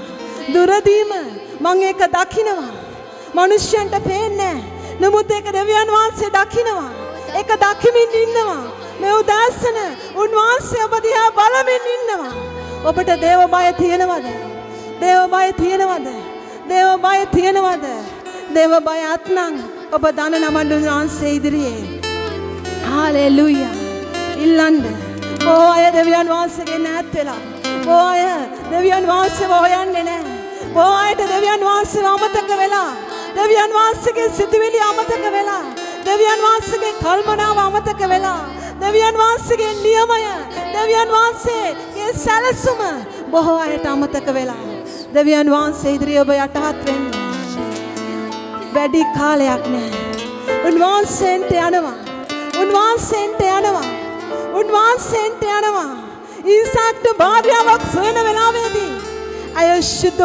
දුරදීම මම ඒක දකිනවා. මිනිස්යන්ට පේන්නේ නැහැ. නමුත් ඒක දෙවියන් වහන්සේ දකිනවා. ඒක දකිමින් ඉන්නවා. මේ උදාසන උන්වහන්සේ ඔබ දිහා බලමින් ඉන්නවා. ඔබට දේව බය තියෙනවද? දේව බය තියෙනවද? දේව බය තියෙනවද? දේව බය අත්නම් ඔබ දන නමඬු වහන්සේ ඉදිරියේ හාලෙලූයා ඉල්ලන්න. ඕ අය දෙවියන් වහන්සේගේ නැත් වෙලා. ඕ අය දෙවියන් වහන්සේව හොයන්නේ නැහැ. ඕ අයට දෙවියන් වහන්සේව අමතක වෙලා. දෙවියන් වහන්සේගේ සිතුවිලි අමතක වෙලා. දෙවියන් වහන්සේගේ කල්පනාව අමතක වෙලා. දෙවියන් වහන්සේගේ නියමය දෙවියන් වහන්සේගේ සැලසුම බොහෝ අයට අමතක වෙලා. දෙවියන් වහන්සේ ඉදිරියේ ඔබ යටහත් වෙන්න වැඩි කාලයක් නැහැ. උන්වහන්සේන්ට යනවා. උන්වහන්සේන්ට යනවා. උන්වහන්සේන්ට යනවා. ඊසාක්ට භාර්යාවක් සොයන වෙලාවේදී අයශුද්ධ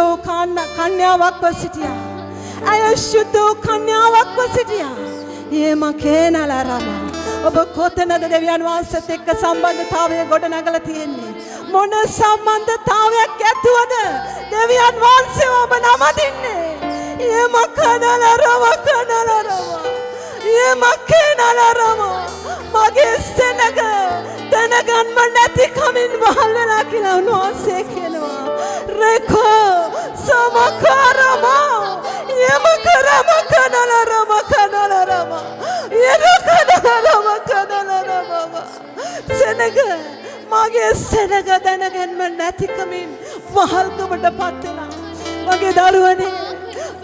කන්‍යාවක්ව සිටියා. අයශුද්ධ කන්‍යාවක්ව සිටියා. ये मकेनला रामा ඔබ කොතනද දෙවියන් වහන්සේත් එක්ක සම්බන්ධතාවය ගොඩනගලා තියෙන්නේ මොන සම්බන්ධතාවයක් ඇතුවද දෙවියන් වහන්සේව ඔබ නමදින්නේ ये मकेनला रामा ये मकेनला रामा මගේ සෙනග දැනගන්න නැති කමින් වහල් වෙලා කියලා උන්වහන්සේ කියනවා රේකෝ සමකරමා යමකරම කනලරම යරකනලරම සෙනග මගේ සෙනග දැනගන්න නැති කමින් වහල්කමටපත් වෙලා මගේ දරුවනේ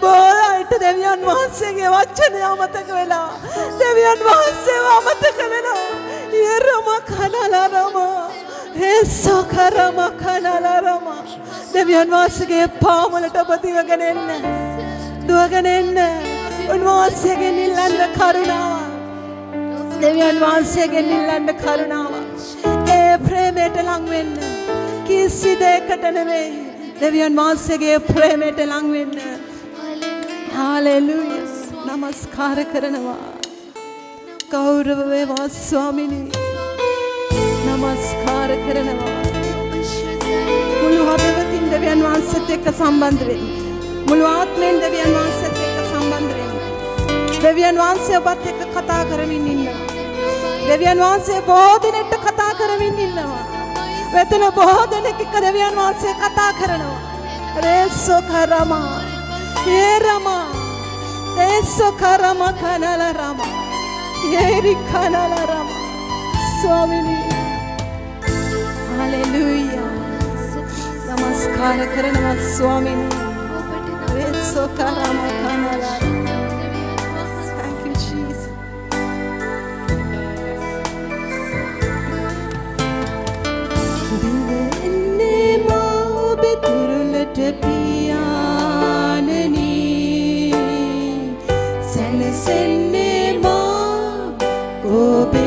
බෝලයිට දෙවියන් වහන්සේගේ වචනය අමතක වෙලා දෙවියන් වහන්සේව අමතක වෙලා යරම කනලරම හේසකරම කනලරම දෙවියන් වහන්සේගේ පාමුලට ඔබ දිවගෙන එන්න දුවගෙන එන්න උන්වහන්සේගෙන් ඉල්ලන්න කරුණාව දෙවියන් වහන්සේගෙන් ඉල්ලන්න කරුණාව ඒ ප්‍රේමයට ලං වෙන්න කිසි දෙයකට නෙවෙයි දෙවියන් වහන්සේගේ ප්‍රේමයට ලං වෙන්න හාලෙලූයා නමස්කාර කරනවා ගෞරව වේවා ස්වාමිනී නමස්කාර කරනවා මුළු හදවතින් දෙවියන් වහන්සේත් එක්ක සම්බන්ධ වෙන්න මුළු ආත්මයෙන් දෙවියන් වහන්සේත් එක්ක සම්බන්ධ වෙන්න දෙවියන් වහන්සේ ඔබත් එක්ක කතා කරමින් ඉන්නවා දෙවියන් වහන්සේ බොහෝ දිනෙට කතා කරමින් ඉන්නවා වෙතන බොහෝ දෙනෙක් එක්ක දෙවියන් වහන්සේ කතා කරනවා රේසෝ කරමා හේරමා ඒසෝ කරමා කනලරමා යේරි කනලරමා ස්වාමිනී हालेलुया नमस्कार करना स्वामी रेसो करama kanala thank you Jesus दिलने माओ बेतुरुलट पियाननी सन सन्ने माँ को बे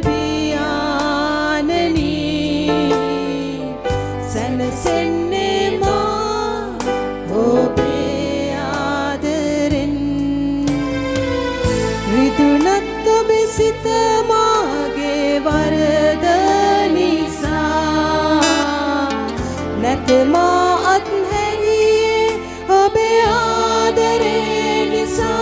पियाननी सन सन्ने माँ ओबे आदरन ऋतुनत बेसित मागे वरदनिसा नत माँ अत्हरिये ओबे आदरे निसा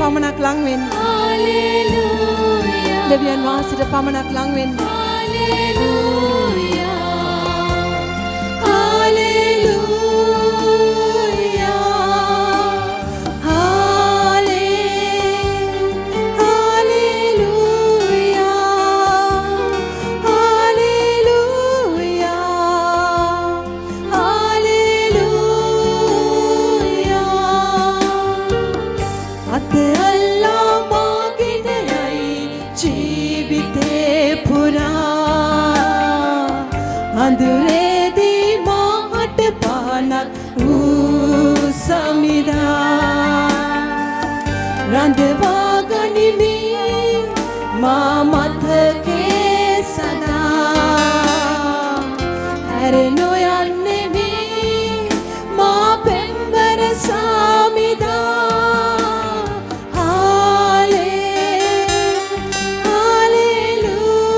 පමණක් ලං වෙන්න හalleluya දෙවියන් වහන්සේට පමණක් ලං වෙන්න හalleluya හalleluya හalleluya හalleluya अंधुरेदी माट पानक समिदा रंधवागनी में माँ मत के सदा हरे नोयाने में माँ पेंबर सामिदा हाले हालेलुया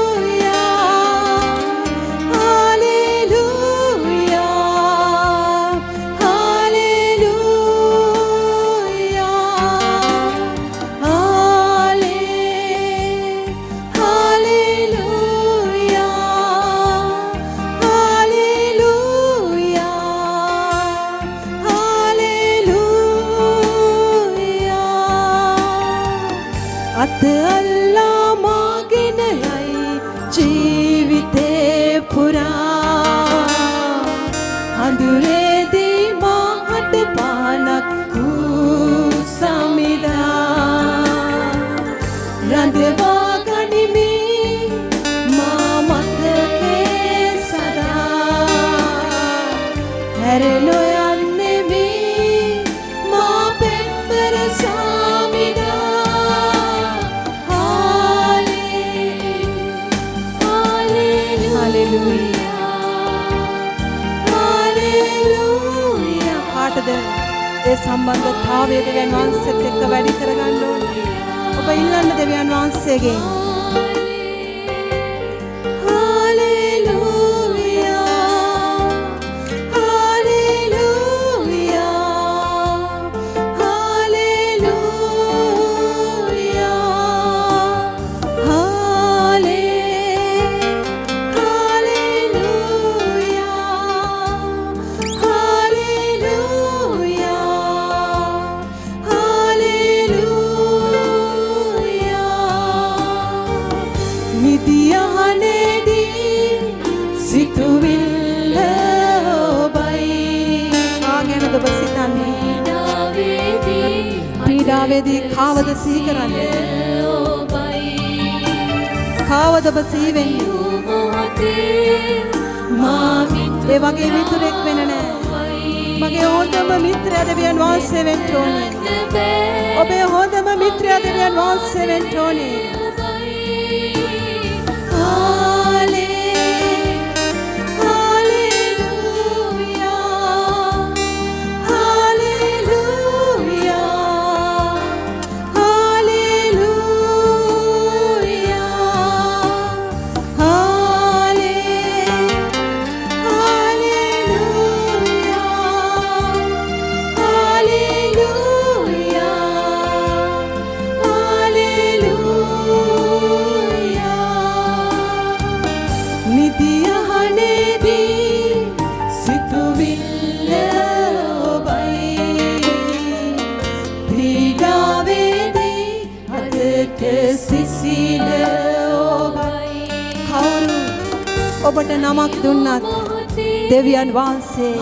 අත අල්ලා මාගෙන යයි ජීවිතේ පුරා අඳුරේදී මාහට පානක් වූ සමිදා රඳවා ගනිමි මා මතකේ සදා හැරෙනො යන්නෙමි මා පෙම්බර සමිදා හාලෙලූයා කාටද ඒ සම්බන්ධතාවය දෙවියන් වහන්සේත් එක්ක වැඩි කරගන්න ඕනේ ඔබ ඉල්ලන්න දෙවියන් වහන්සේගෙන් පීඩාවේදී කාවද සිහි කරන්නේ කාවද ඔබ සිහි වෙන්නේ ඒ වගේ මිතුරෙක් වෙන්න නෑ මගේ හොඳම මිත්‍රයා දෙවියන් වහන්සේ වෙන්න ඕනේ ඔබේ හොඳම මිත්‍රයා දෙවියන් වහන්සේ වෙන්න ඕනේ ඔබට නමක් දුන්නත් දෙවියන් වහන්සේ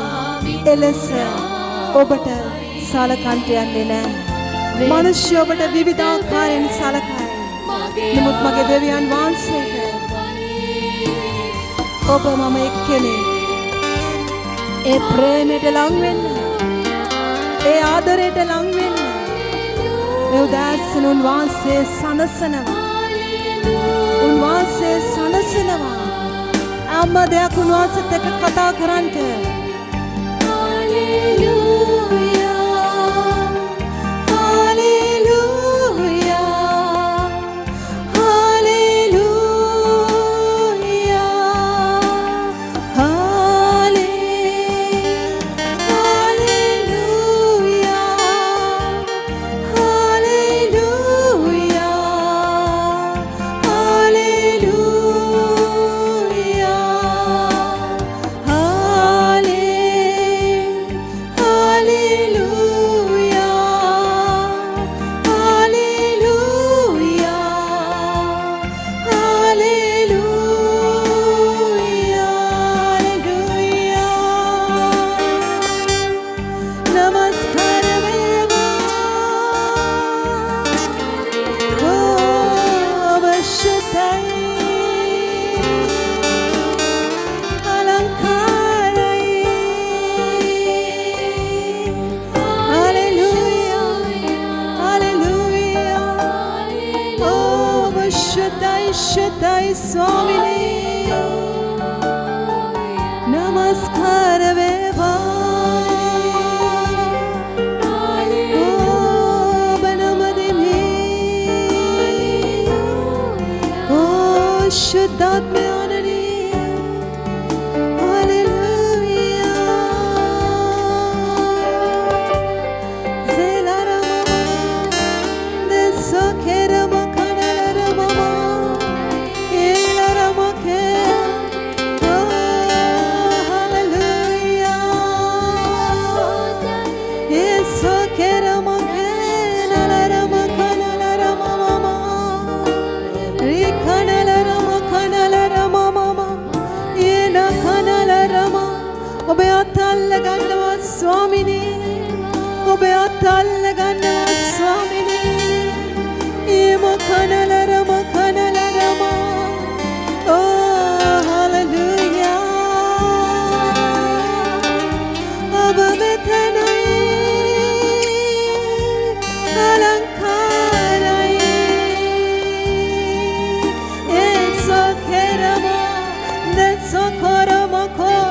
එලෙස ඔබට සලකන්ට යන්නේ නැහැ. මිනිස්සු ඔබට විවිධාකාරයෙන් සලකයි. නමුත් මගේ දෙවියන් වහන්සේට ඔබ මම එක්කෙනෙක්. ඒ ප්‍රේමයට ලං වෙන්න. ඒ ආදරයට ලං වෙන්න. ඒ උදාසන උන්වහන්සේ සනසනවා. උන්වහන්සේ සනසනවා. අම්මා දෙයක් උන්වහන්සේත් එක්ක කතා කරන්ට. Shaddai Swamini Namaskar Veva Oh Banamadimi Oh Shaddai Anani Hallelujah Zelarama Desokera Makana Rama අතල්ලගන්නවා ස්වාමිනේ ඔබ අතල්ලගන්නවා ස්වාමිනේ ඒම කනලරම කනලරම oh hallelujah ඔබ මෙතනයි අලංකාරයි ඒසොකරම දෙසොකරමකෝ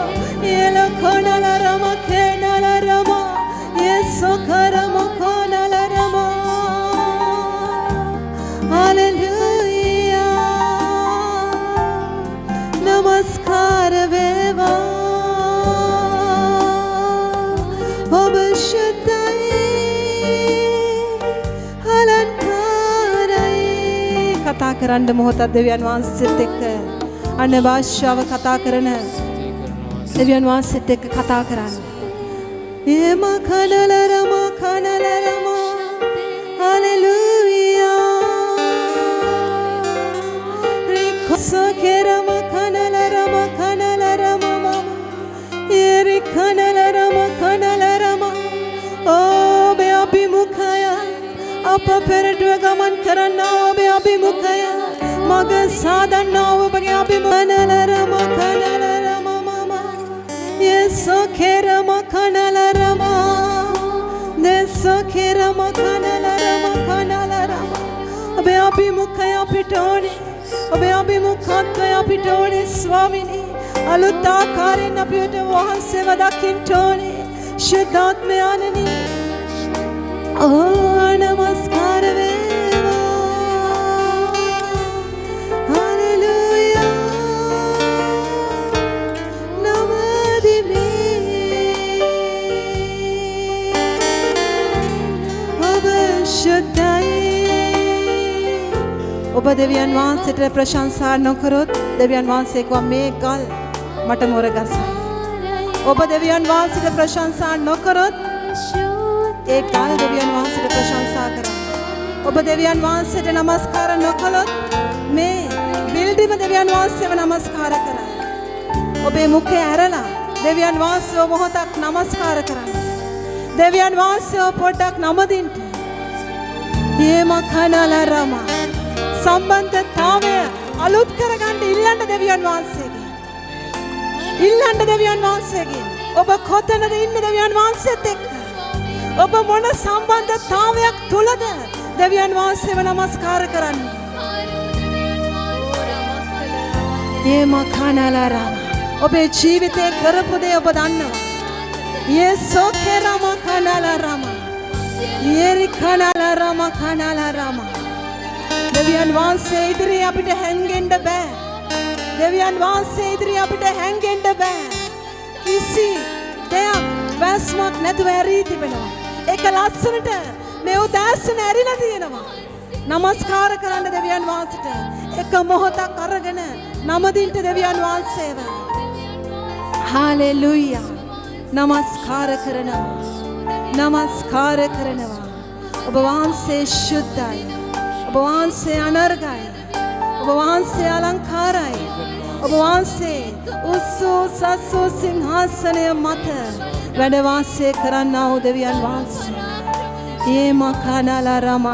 එලකොනලරම කෙනලරම ඒසොකරමකෝ නලරම hallelujah නමස්කාර වේවා ඔබ ශුද්ධයි අලංකාරයි කතා කරන්න මොහොතක් දෙවියන් වහන්සේත් එක්ක අන්න භාෂාව කතා කරන දෙවියන් වහන්සේත් එක්ක කතා කරන්න එම කනලරම කනලරම hallelujah රික්සකරම කනලරම කනලරම එරි කනලරම කනලරම ඔබේ අභිමුඛය අප පෙරටුව ගමන් කරන්නා ඔබේ අභිමුඛය මග සාදන්නා ඔබගේ අභිමුඛනලරම කනලරම මම යසකරම කනලරම දෙසකරම කනලරම කනලරම ඔබේ අභිමුඛය අපිට ඕනේ ඔබේ අභිමුඛත්වය අපිට ඕනේ ස්වාමිනී අලුත් ආකාරයෙන් අපිට වහන්සේව දකින්න ඕනේ ශුද්ධාත්මයන්නි oh නමස්කාර වේවා hallelujah නමදිමි ඔබ ශුද්ධයි ඔබ දෙවියන් වහන්සේට ප්‍රශංසා නොකරොත් දෙවියන් වහන්සේ කව මේ ගල් මට මොරගසයි ඔබ දෙවියන් වහන්සේට ප්‍රශංසා නොකරොත් ඒ ගල් දෙවියන් වහන්සේට ප්‍රශංසා කරන්න ඔබ දෙවියන් වහන්සේට නමස්කාර නොකළොත් මේ බිල්ඩිම දෙවියන් වහන්සේව නමස්කාර කරයි ඔබේ මුඛය ඇරලා දෙවියන් වහන්සේව මොහොතක් නමස්කාර කරන්න දෙවියන් වහන්සේව පොඩ්ඩක් නමදින්න යේම කනලරම සම්බන්ධතාවය අලුත් කරගන්න ඉල්ලන්න දෙවියන් වහන්සේගෙන් ඉල්ලන්න දෙවියන් වහන්සේගෙන් ඔබ කොතනද ඉන්නේ දෙවියන් වහන්සේත් එක්ක ඔබ මොන සම්බන්ධතාවයක් තුලද දෙවියන් වහන්සේව නමස්කාර කරන්නේ යේම කනලරම ඔබේ ජීවිතේ කරපු දේ ඔබ දන්නවා යේසොකරම කනලරම යේරි කනලරම කනලරම දෙවියන් වහන්සේ ඉදිරියේ අපිට හැංගෙන්න බෑ දෙවියන් වහන්සේ ඉදිරියේ අපිට හැංගෙන්න බෑ කිසි දෙයක් වැස්මක් නැතුව ඇරී තිබෙනවා ඒක ලස්සනට මේ උදාසන ඇරිලා තියෙනවා නමස්කාර කරන්න දෙවියන් වහන්සේට එක මොහොතක් අරගෙන නමදින්න දෙවියන් වහන්සේව හාලෙලූයා නමස්කාර කරනවා ඔබ වහන්සේ ශුද්ධයි ඔබ වහන්සේ අනර්ගයි ඔබ වහන්සේ අලංකාරයි ඔබ වහන්සේ උස්සු සිංහාසනය මත වැඩ වාසය කරන්නා වූ දෙවියන් වහන්සේ යේම කනලරම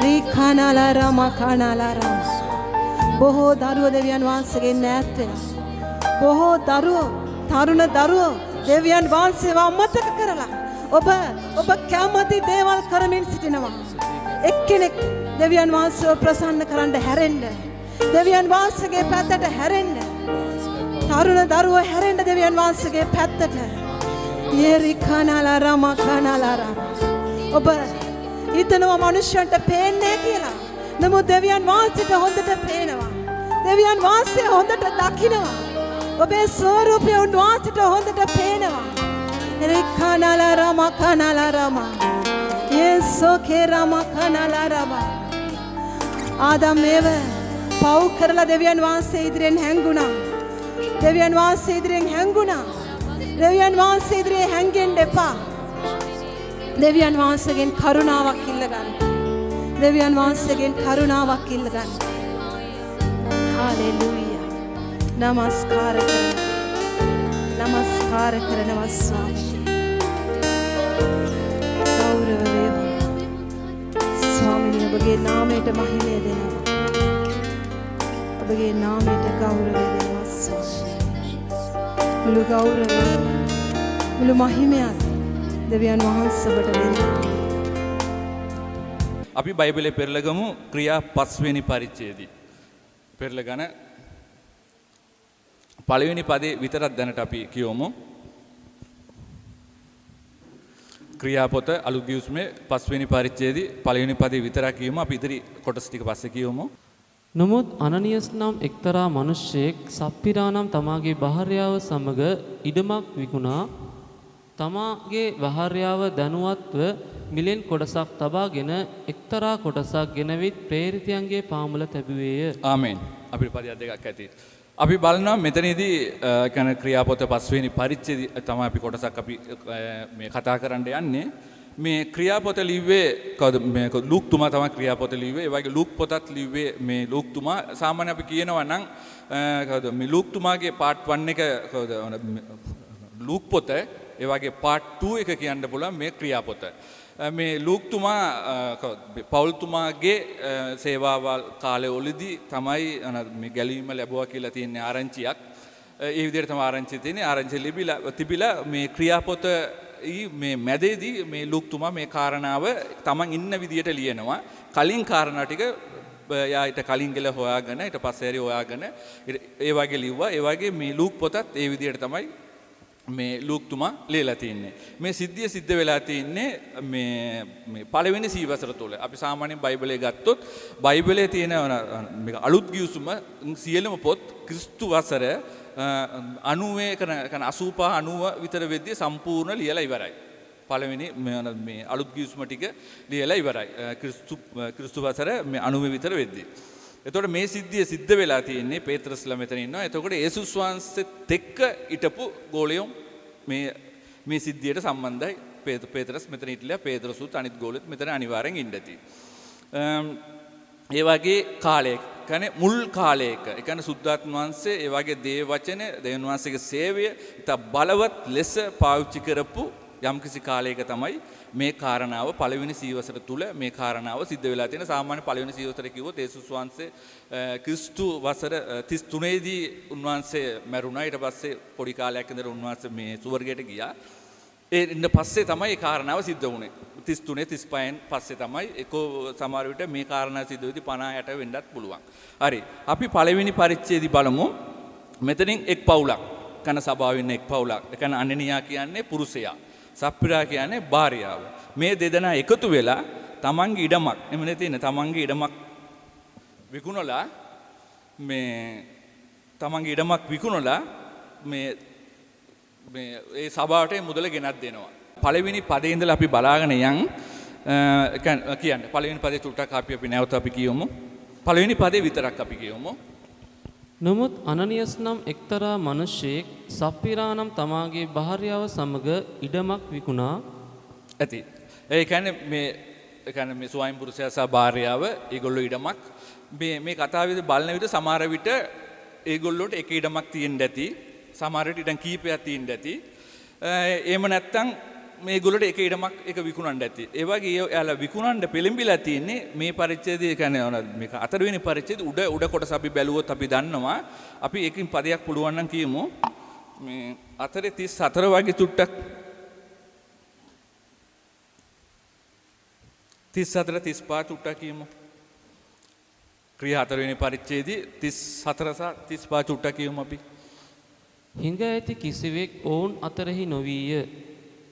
රිකනලරම කනලරම බොහෝ දරුවෝ දෙවියන් වහන්සේගෙන් ඈත් වෙලා බොහෝ දරුවෝ තරුණ දරුවෝ දෙවියන් වහන්සේව අමතක කරලා ඔබ කැමති දේවල් කරමින් සිටිනවා එක්කෙනෙක් දෙවියන් වහන්සේව ප්‍රසන්න කරන්න හැරෙන්න දෙවියන් වහන්සේගේ පැත්තට හැරෙන්න තරුණ දරුවෝ හැරෙන්න දෙවියන් වහන්සේගේ පැත්තට යේරිකනලරම ඔබ හිතනවා මනුෂ්‍යයන්ට පේන්නේ කියලා නමුත් දෙවියන් වහන්සේට හොඳට පේනවා දෙවියන් වහන්සේ හොඳට දකිනවා ඔබේ ස්වරූපය උන්වහන්සේට හොඳට පේනවා රිකනලරම යේසොකරම කනලරම ආදම් මේව පව් කරලා දෙවියන් වහන්සේ ඉදිරියෙන් හැංගුණා දෙවියන් වහන්සේ ඉදිරියෙන් හැංගුණා දෙවියන් වහන්සේ ඉදිරියේ හැංගෙන්න එපා දෙවියන් වහන්සේගෙන් කරුණාවක් ඉල්ලගන්න දෙවියන් වහන්සේගෙන් කරුණාවක් ඉල්ලගන්න හාලෙලූයා නමස්කාර නමස්කාර කරනවා ස්වාමී. ගෞරව වේවා. ස්වාමීනි ඔබගේ නාමයට මහිමය දෙනවා. ඔබගේ නාමයට ගෞරව දෙනවා ස්වාමී. මුළු ගෞරවය මුළු මහිමයත් දෙවියන් වහන්සේ ඔබට දෙනවා. අපි බයිබලයේ පෙරලගමු ක්‍රියා 5 වෙනි පරිච්ඡේදය. පෙරලගන පළවෙනි පදේ විතරක් දැනට අපි කියවමු. ක්‍රියාපොත අලුත් ගිවිසුමේ 5 වෙනි පරිච්ඡේදය පළවෙනි පදේ විතරක් කියවමු. අපි ඉදිරි කොටස් ටික පස්සේ කියවමු. නමුත් අනනියස් නම් එක්තරා මිනිසෙක් සප්පිරා නම් තමාගේ භාර්යාව සමග ඉඩමක් විකුණා තමාගේ භාර්යාව දැනුවත්ව මිලෙන් කොටසක් තබාගෙන එක්තරා කොටසක් ගෙනවිත් ප්‍රේරිතයන්ගේ පාමුල තැබුවේය. ආමෙන්. අපිට පදයක් දෙකක් ඇති. අපි බලනවා මෙතනදී කන ක්‍රියාපොත 5 වෙනි පරිච්ඡේදය තමයි අපි කොටසක් අපි මේ කතා කරන්න යන්නේ. මේ ක්‍රියාපොත ලිව්වේ කවුද? මේ ලූක් තුමා තමයි ක්‍රියාපොත ලිව්වේ. ඒ වගේ ලූක් පොතත් ලිව්වේ මේ ලූක් තුමා. සාමාන්‍ය අපි කියනවා නම් කවුද මේ ලූක් තුමාගේ පාර්ට් 1 එක කවුද ලූක් පොත, ඒ වගේ පාර්ට් 2 එක කියන්න පුළුවන් මේ ක්‍රියාපොත. මේ ලූක් තුමා පවුල්තුමාගේ සේවාවල් කාලයවලදී තමයි මේ ගැලවීම ලැබුවා කියලා තියෙන ආරංචියක්. ඒ විදිහට තමයි ආරංචිය තියෙන්නේ. ආරංචිය තිබිලා මේ ක්‍රියාපොත මේ මැදේදී මේ ලූක් තුමා මේ කාරණාව තමන් ඉන්න විදිහට ලියනවා. කලින් කාරණා ටික යා ඊට කලින් ගල හොයාගෙන ඊට පස්සේ හරි හොයාගෙන ඒ වගේ ලිව්වා. ඒ වගේ මේ ලූක් පොතත් ඒ විදිහට තමයි මේ ලූක් තුමා ලියලා තින්නේ. මේ සිද්ධිය සිද්ධ වෙලා තින්නේ මේ පළවෙනි සීවසර තුල. අපි සාමාන්‍යයෙන් බයිබලයේ ගත්තොත් බයිබලයේ තියෙන මේක අලුත් ගිවිසුම සියලුම පොත් ක්‍රිස්තු වසර 90 කන 85 90 විතර වෙද්දී සම්පූර්ණ ලියලා ඉවරයි. පළවෙනි මේ අලුත් ගිවිසුම ටික ලියලා ඉවරයි. ක්‍රිස්තු වසර මේ 90 විතර වෙද්දී. එතකොට මේ සිද්ධිය සිද්ධ වෙලා තියෙන්නේ පේත්‍රස්ලා මෙතන ඉන්නවා. එතකොට යේසුස් වහන්සේත් එක්ක හිටපු ගෝලියෝ මේ සිද්ධියට සම්බන්ධයි. පේත්‍රස් මෙතන හිටලා පේත්‍රසුත් අනිත් ගෝලියොත් මෙතන අනිවාර්යෙන් ඉන්න ඇති. ඒ වගේ කාලයක කියන්නේ මුල් කාලයක ඒ කියන්නේ සුද්ධාත්ම වහන්සේ ඒ වගේ දේව වචන දෙවියන් වහන්සේගේ සේවය ඉත බලවත් ලෙස පාවිච්චි කරපු යම්කිසි කාලයක තමයි මේ කාරණාව පළවෙනි සීවසර තුල මේ කාරණාව සිද්ධ වෙලා තියෙන. සාමාන්‍ය පළවෙනි සීවසර කිව්වොත් යේසුස් වහන්සේ ක්‍රිස්තු වසර 33 දී උන්වහන්සේ මැරුණා. ඊට පස්සේ පොඩි කාලයක් ඉඳලා උන්වහන්සේ මේ ස්වර්ගයට ගියා. ඒ ඉන්න පස්සේ තමයි මේ කාරණාව සිද්ධ වුණේ. 33 35න් පස්සේ තමයි ඒකෝ සමහර විට මේ කාරණා සිද්ධ වෙද්දී 50 60 වෙන්නත් පුළුවන්. හරි. අපි පළවෙනි පරිච්ඡේදය බලමු. මෙතනින් එක් පවුලක් කන සභාවෙන් එක් පවුලක්. ඒ කියන්නේ අනනියා කියන්නේ පුරුෂයා. සප්පිරා කියන්නේ භාර්යාව. මේ දෙදෙනා එකතු වෙලා තමන්ගේ ඉඩමක් එමනේ තියෙන තමන්ගේ ඉඩමක් විකුණලා මේ තමන්ගේ ඉඩමක් විකුණලා මේ ඒ සභාවට මුදල ගෙනත් දෙනවා. පළවෙනි පදේ ඉඳලා අපි බලාගෙන යන් කියන්නේ පළවෙනි පදේ චුට්ටක් අපි නැවත අපි කියමු. පළවෙනි පදේ විතරක් අපි කියමු. නමුත් අනනියස් නම් එක්තරා මිනිසෙක් සප්පිරා නම් තමාගේ භාර්යාව සමග ඉඩමක් විකුණා ඇති. ඒ කියන්නේ මේ ස්වයං පුරුෂයා සහ භාර්යාව ඒගොල්ලෝ ඉඩමක් මේ කතාවේදී බලන විට සමහර විට ඒගොල්ලෝට එක ඉඩමක් තියෙන්න ඇති. සමහර විට ඉඩම් කීපයක් තියෙන්න ඇති. එහෙම නැත්නම් මේගොල්ලෝට එක ඉඩමක් එක විකුණන්න ඇති. ඒ වගේ එයාලා විකුණන්න පෙළඹිලා තියෙන්නේ මේ පරිච්ඡේදයේ කියන්නේ මේක 4 වෙනි පරිච්ඡේදයේ උඩ කොටස අපි බැලුවොත් අපි දන්නවා. අපි එකකින් පදයක් පුළුවන් නම් කියමු. මේ 4:34 වගේ චුට්ටක් 34 35 චුට්ටක් කියමු. ක්‍රියා 4 වෙනි පරිච්ඡේදයේ 34 සහ 35 චුට්ටක් කියමු අපි. හිඟ ඇති කිසිවෙක් ඔවුන් අතරෙහි නොවීය.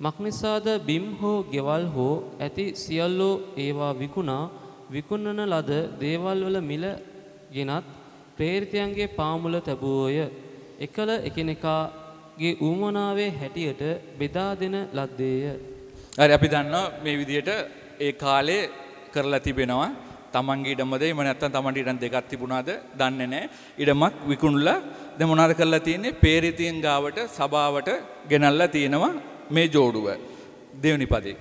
මක්නිසාද බිම් හෝ ගෙවල් හෝ ඇති සියල්ලෝ ඒවා විකුණන ලද දේවල් වල මිල ගෙනත් ප්‍රේරිතයන්ගේ පාමුල තැබුවෝය. එකල එකිනෙකාගේ ඌමනාවේ හැටියට බෙදා දෙන ලද්දේය. හරි අපි දන්නවා මේ විදිහට ඒ කාලේ කරලා තිබෙනවා. තමන්ගේ ඉඩමද එහෙම නැත්නම් තමන්ගේ ඉඩම් දෙකක් තිබුණාද දන්නේ නැහැ. ඉඩමක් විකුණලා දැන් මොනවද කරලා තියෙන්නේ? ප්‍රේරිතයන් ගාවට සභාවට ගෙනල්ලා තියෙනවා මේ ජෝඩුව. දෙවෙනි පදේ.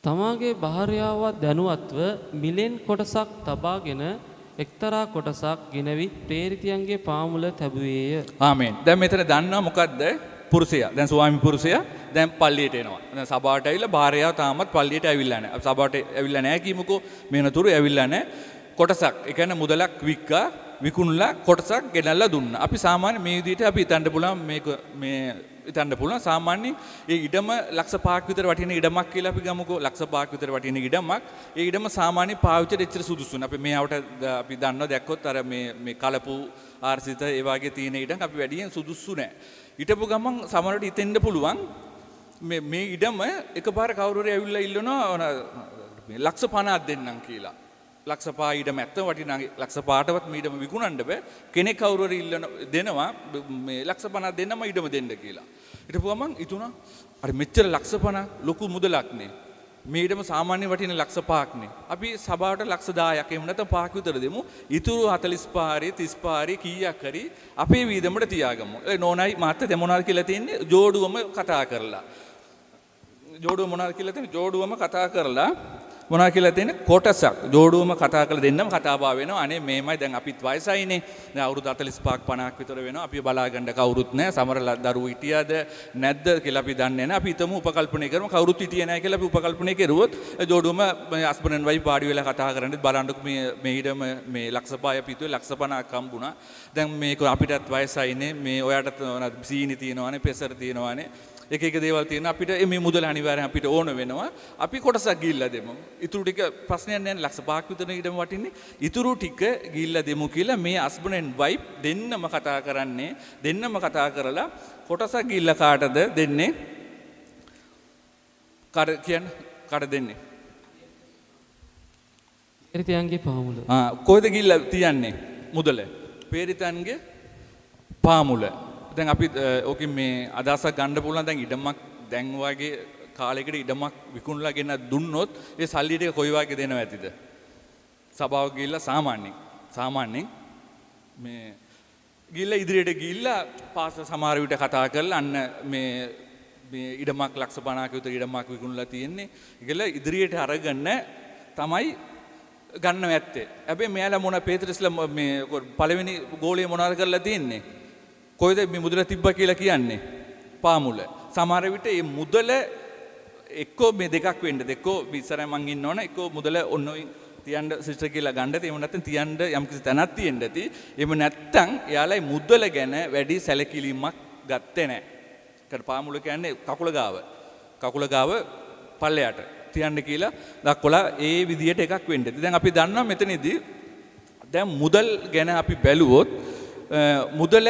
තමාගේ භාර්යාව දැනුවත්ව මිලෙන් කොටසක් තබාගෙන එක්තරා කොටසක් ගෙනවි ප්‍රේරිතයන්ගේ පාමුල තැබුවේය. ආමේන්. දැන් මෙතන දන්නවා මොකද්ද? පුරුෂයා. දැන් ස්වාමි පුරුෂයා දැන් පල්ලියට එනවා. දැන් සභාවට ඇවිල්ලා භාර්යාව තාමත් පල්ලියට ඇවිල්ලා නැහැ. සභාවට ඇවිල්ලා නැහැ කියමුකෝ. මේනතුරු ඇවිල්ලා නැහැ. කොටසක්. ඒ කියන්නේ මුදලක් වික්කා විකුණලා කොටසක් ගෙනල්ලා දුන්නා. අපි සාමාන්‍ය මේ විදිහට අපි හිතන්න පුළුවන් මේක මේ හිතන්න පුළුවන් සාමාන්‍ය ඒ ඉඩම ලක්ෂ 5ක් විතර වටින ඉඩමක් කියලා අපි ගමුකෝ. ලක්ෂ 5ක් විතර වටින ඉඩමක්. ඒ ඉඩම සාමාන්‍ය පාවිච්චියට එච්චර සුදුසු නෑ. අපි මේවට අපි දන්නවා දැක්කොත් අර මේ කලපු ආර්සිත ඒ වගේ තියෙන ඉඩම් අපි වැඩියෙන් සුදුසු නෑ. ඊටපු ගමන් සමහරවිට හිතෙන්න පුළුවන් මේ ඉඩම එකපාර කවුරු හරි ඇවිල්ලා ඉල්ලනවා මේ ලක්ෂ 50ක් දෙන්නම් කියලා. ලක්ෂ 5 ඉඩම ඇත්ත වටිනා ලක්ෂ 5ටවත් මේ ඉඩම විකුණන්න බෑ. කෙනෙක් කවුරු හරි දෙනවා මේ ලක්ෂ 50ක් දෙන්නම ඉඩම දෙන්න කියලා. ඊට පස්සේ ඉතුණා අර මෙච්චර ලක්ෂ 50 ලොකු මුදලක් නේ. මේ ඉඩම සාමාන්‍ය වටින ලක්ෂ 5ක් නේ. අපි සභාවට ලක්ෂ 10ක් එහෙම නැත්නම් 5ක් විතර දෙමු. ඉතුරු 45 හරි 35 හරි කීයක් හරි අපේ වීදමට තියාගමු. ඒ නෝනයි මාත් දැන් මොනවද කියලා තියෙන්නේ ජෝඩුවම කතා කරලා. ජෝඩුව මොනවද කියලා තියෙන්නේ ජෝඩුවම කතා කරලා මොනවා කියලා තියෙන්නේ කොටසක් ජෝඩුවම කතා කරලා දෙන්නම කතාබහ වෙනවා. අනේ මේමයි දැන් අපිත් වයසයිනේ. දැන් අවුරුදු 45ක් 50ක් විතර වෙනවා. අපි බලාගන්න කවුරුත් නැහැ. සමහර දරුවෝ හිටියද නැද්ද කියලා අපි දන්නේ නැහැ. අපි හිතමු උපකල්පනය කරමු. කවුරුත් හිටියේ නැහැ කියලා අපි උපකල්පනය කරුවොත් ජෝඩුවම හස්බන්ඩ් ඇන්ඩ් වයිෆ් පාඩි වෙලා කතා කරන්නේ බලන්නකො මේ ඊඩම මේ ලක්ෂ 5ක් පිටුවේ ලක්ෂ 50ක් හම්බුණා. දැන් මේක අපිටත් වයසයිනේ. මේ ඔයාටත් සීනි තියෙනවානේ, පෙසර තියෙනවානේ. එක එක දේවල් තියෙන අපිට මේ මුදල අනිවාර්යෙන් අපිට ඕන වෙනවා. අපි කොටසක් ගිහිල්ලා දෙමු. ඉතුරු ටික ප්‍රශ්නයක් නැහැ. ලක්ෂ 5ක් විතර ඉඩම වටින්නේ. ඉතුරු ටික ගිහිල්ලා දෙමු කියලා මේ හස්බන්ඩ් ඇන්ඩ් වයිෆ් දෙන්නම කතා කරන්නේ. දෙන්නම කතා කරලා කොටසක් ගිහිල්ලා කාටද දෙන්නේ? කාට දෙන්නේ? ප්‍රේරිතයන්ගේ පාමුල. කොහෙද ගිහිල්ලා තියන්නේ මුදල? ප්‍රේරිතයන්ගේ පාමුල. දැන් අපි ඕකෙන් මේ අදහසක් ගන්න පුළුවන්. දැන් ඉඩමක් දැන් වගේ කාලයකට ඉඩමක් විකුණලා ගෙන දුන්නොත් ඒ සල්ලි ටික කොයි වගේ දෙනව ඇතිද? සභාව ගිහිල්ලා සාමාන්‍යයෙන් මේ ගිහිල්ලා ඉදිරියට ගිහිල්ලා පාස සමහර විට කතා කරලා අන්න මේ ඉඩමක් ලක්ෂ 50ක විතර ඉඩමක් විකුණලා තියෙන්නේ. ඒකල ඉදිරියට අරගෙන තමයි ගන්නව ඇත්තේ. හැබැයි මෙයාලා මොන පේත්‍රස්ලා මේ පළවෙනි ගෝලයේ මොනවද කරලා තියෙන්නේ? කොයිද මේ මුදල තිබ්බා කියලා කියන්නේ? පාමුල. සමහර විට මේ මුදල එක්කෝ මේ දෙකක් වෙන්න. එක්කෝ ඉස්සරහ මං ඉන්නවනේ එක්කෝ මුදල ඔන්න ඔය තියන්න සිස්ටර් කියලා ගන්නද එහෙම නැත්නම් තියන්න යම්කිසි තැනක් තියෙන්න ඇති. එහෙම නැත්නම් එයාලයි මුදල ගැන වැඩි සැලකිලිමක් ගත්තේ නැහැ. ඒකට පාමුල කියන්නේ කකුල ගාව පල්ලයට තියන්න කියලා දක්වලා ඒ විදියට එකක් වෙන්න ඇති. දැන් අපි දන්නවා මෙතනදී දැන් මුදල් ගැන අපි බැලුවොත් මුදල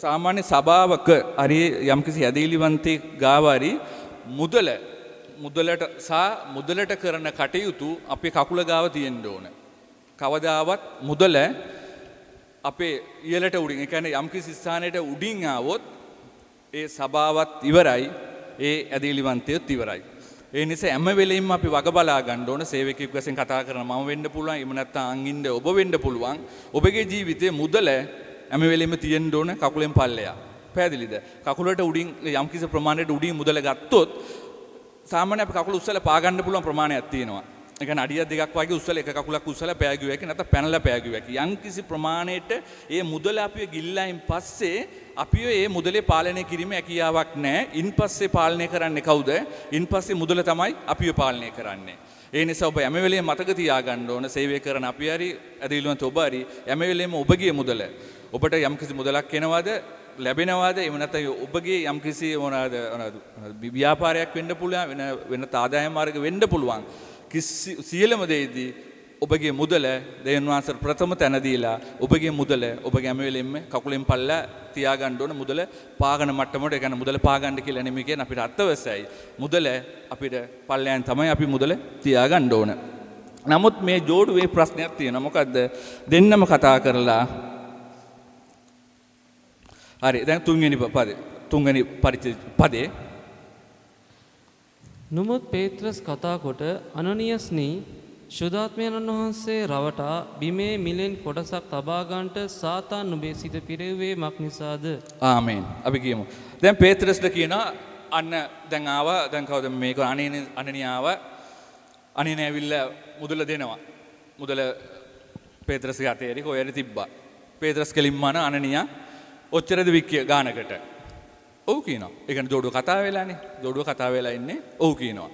සාමාන්‍ය සභාවක හරි යම්කිසි ඇදහිලිවන්තයෙක් ගාව හරි මුදලට කරන කටයුතු අපේ කකුල ගාව තියෙන්න ඕන. කවදාවත් මුදල අපේ ඉහළට උඩින්, ඒ කියන්නේ යම්කිසි ස්ථානයට උඩින් ආවොත් ඒ සභාවත් ඉවරයි, ඒ ඇදහිලිවන්තයත් ඉවරයි. ඒ නිසා හැම වෙලෙම අපි වග බලා ගන්න ඕන. සේවකයෙක් වශයෙන් කතා කරන මම වෙන්න පුළුවන්, එහෙම නැත්නම් අංගින්ද ඔබ වෙන්න පුළුවන්. ඔබගේ ජීවිතයේ මුදල හැම වෙලෙම තියෙන්න ඕන කකුලෙන් පල්ලෙයා. පැහැදිලිද? කකුලට උඩින් යම්කිසි ප්‍රමාණයකට උඩින් මුදල ගත්තොත් සාමාන්‍ය අපි කකුල උස්සලා පා ගන්න පුළුවන් ප්‍රමාණයක් තියෙනවා. ඒ කියන්නේ අඩිය දෙකක් වගේ උස්සලා එක කකුලක් උස්සලා පෑගුවා හැකි නැත්නම් පැනලා පෑගුවා හැකි. යම්කිසි ප්‍රමාණයට ඒ මුදල අපිව ගිල්ලායින් පස්සේ අපිව ඒ මුදලේ පාලනය කිරීමේ හැකියාවක් නැහැ. ඉන්පස්සේ පාලනය කරන්නේ කවුද? ඉන්පස්සේ මුදල තමයි අපිව පාලනය කරන්නේ. ඒ නිසා ඔබ හැම වෙලේම මතක තියාගන්න ඕන සේවය කරන අපි හරි ඇදහිලිවන්ත ඔබ හරි හැම වෙලේම ඔබගේ මුදල ඔබට යම්කිසි මුදලක් එනවාද ලැබෙනවාද එහෙම නැත්නම් ඔබගේ යම්කිසි මොනවාද ව්‍යාපාරයක් වෙන්න පුළුවන් වෙන ආදායම් මාර්ග වෙන්න පුළුවන් සියලුම දෙයේදී ඔබගේ මුදල දෙවියන් වහන්සේ ප්‍රථම තැන දීලා ඔබගේ මුදල ඔබගේ හැම වෙලෙම කකුලෙන් පල්ලා තියාගන්න ඕන. මුදල පාගන මට්ටමට, ඒ කියන්නේ මුදල පාගන්න කියලා නෙමෙයි කියන්නේ අපිට අත්‍යවශ්‍යයි. මුදල අපිට පල්ලයන් තමයි අපි මුදල තියාගන්න ඕන. නමුත් මේ ජෝඩුවේ ප්‍රශ්නයක් තියෙනවා. මොකද්ද? දෙන්නම කතා කරලා හරි දැන් තුන්වෙනි පදේ නමුත් පේත්‍රස් කතා කොට අනනියස්නි ශුද්ධාත්මයන් වහන්සේ රවටා බිමේ මිලෙන් කොටසක් තබා ගන්නට සාතාන් නුඹේ සිත පිරෙව්වේ මක් නිසාද? ආමේන්. අපි කියමු. දැන් පේත්‍රස්ට කියනවා අන්න දැන් ආවා දැන් කවුද මේක අනනියාව අනනිය ඇවිල්ලා මුදල දෙනවා. මුදල පේත්‍රස්ගේ අතේ හරි කොහෙරි තිබ්බා. පේත්‍රස් කෙලින්ම අනනියා ඔච්චරද වික්කිය ගානකට. ඔව් කියනවා. ඒ කියන්නේ ජෝඩුව කතා වෙලානේ. ජෝඩුව කතා වෙලා ඉන්නේ. ඔව් කියනවා.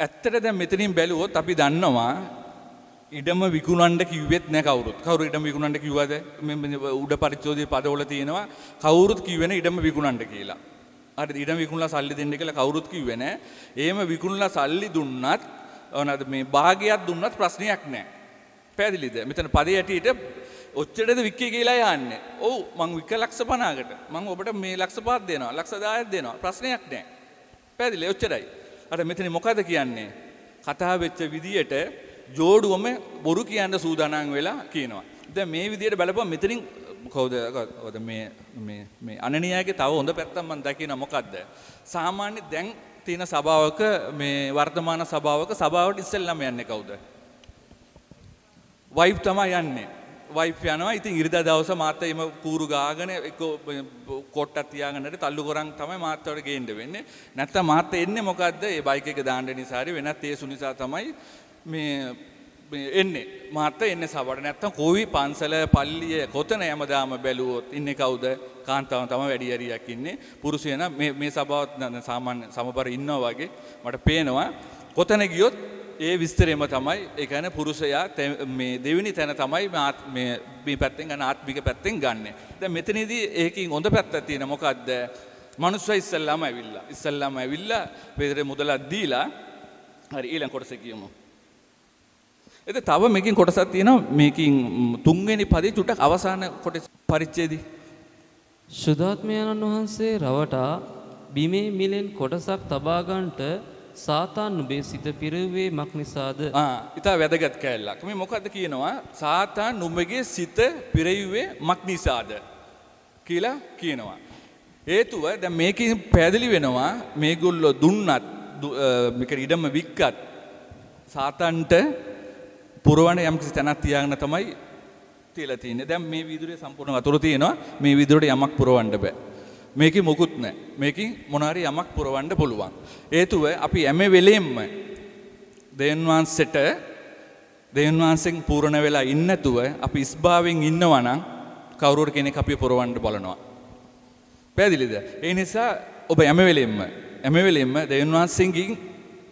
ඇත්තට දැන් මෙතනින් බැලුවොත් අපි දන්නවා ඉඩම විකුණන්න කිව්වෙත් නෑ කවුරුත්. කවුරු ඉඩම විකුණන්න කිව්වද? මේ උඩ පරිච්ඡේදයේ පදවල තියෙනවා කවුරුත් කිව්වේ නෑ ඉඩම විකුණන්න කියලා. හරිද? ඉඩම විකුණලා සල්ලි දෙන්න කියලා කවුරුත් කිව්වේ නෑ. එහෙම විකුණලා සල්ලි දුන්නත් ඕනද මේ භාගයක් දුන්නත් ප්‍රශ්නයක් නෑ. පැහැදිලිද? මෙතන පදේ ඇටියට ඔච්චරද වික්කේ කියලා යන්නේ. ඔව් මං වික්ක ලක්ෂ 50කට. මං ඔබට මේ ලක්ෂ 5ක් දෙනවා. ලක්ෂ 10ක් දෙනවා. ප්‍රශ්නයක් නෑ. පැහැදිලි ඔච්චරයි. අර මෙතන මොකද කියන්නේ? කතා වෙච්ච විදියට ජෝඩුවම බොරු කියන්න සූදානම් වෙලා කියනවා. දැන් මේ විදියට බලපුවා මෙතනින් කවුද මේ අනනියාගේ තව හොඳ පැත්තක් මම දකිනවා මොකද්ද? සාමාන්‍ය දැන් තියෙන සභාවක මේ වර්තමාන සභාවක සභාවට ඉස්සෙල්ලාම යන්නේ කවුද? වයිෆ් තමයි යන්නේ. වයිෆ් යනවා. ඉතින් ඉරිදා දවස මාත් එම කූරු ගාගෙන එක්ක කොට්ටක් තියාගෙන හරි තල්ලු කරන් තමයි මාත්වට ගේන්න වෙන්නේ. නැත්තම් මාත් එන්නේ මොකද්ද? ඒ බයික් එක දාන්න නිසා හරි වෙනත් ඒසු නිසා තමයි මේ එන්නේ. මාත් එන්නේ සභාවට. නැත්තම් කොයි පන්සල පල්ලිය කොතන යමදාම බැලුවොත් ඉන්නේ කවුද? කාන්තාවන් තමයි වැඩි හරියක් ඉන්නේ. පුරුෂයන මේ සභාවත් සාමාන්‍ය සමබර ඉන්නවා වගේ මට පේනවා. කොතන ගියොත් ඒ විස්තරෙම තමයි ඒ කියන්නේ පුරුෂයා මේ දෙවෙනි තැන තමයි මේ පැත්තෙන් ගන්න ආත්මික පැත්තෙන් ගන්න. දැන් මෙතනදී ඒකෙන් හොඳ පැත්තක් තියෙන මොකද්ද? මනුස්සයා ඉස්සල්ලාම ඇවිල්ලා වේදරේ මුදලක් දීලා හරි ඊළඟ කොටස කියමු. එතන තව මේකෙන් කොටසක් තියෙනවා මේකෙන් තුන්වෙනි පදේ චුට්ටක් අවසාන කොටස පරිච්ඡේදي. ශුද්ධාත්මයන්න් වහන්සේ රවටා බිමේ මිලෙන් කොටසක් තබා ගන්නට සාතාන් නුඹේ සිත පිරෙව්වේ මක් නිසාද? ඊට වැදගත් කැලලක්. මේ මොකද්ද කියනවා? සාතාන් නුඹගේ සිත පිරෙව්වේ මක් නිසාද කියලා කියනවා. හේතුව දැන් මේකෙන් පැහැදිලි වෙනවා මේගොල්ලෝ දුන්නත් මේක ඉඩම වික්කත් සාතන්ට පුරවන යම් කිසි තැනක් තියාගෙන තමයි තියලා තියෙන්නේ. දැන් මේ වීදුරේ සම්පූර්ණ වතුර තියෙනවා. මේ වීදුරට යමක් පුරවන්න බෑ. මේකේ මොකුත් නැහැ. මේකෙන් මොනාරි යමක් පුරවන්න පුළුවන්. හේතුව අපි හැම වෙලෙම දෙවියන් වහන්සේගෙන් පූර්ණ වෙලා ඉන්නේ නැතුව අපි ඉස්භාවයෙන් ඉන්නවා නම් කවුරුර කෙනෙක් අපි පුරවන්න බලනවා. පැහැදිලිද? ඒ නිසා ඔබ හැම වෙලෙම දෙවියන් වහන්සේගෙන්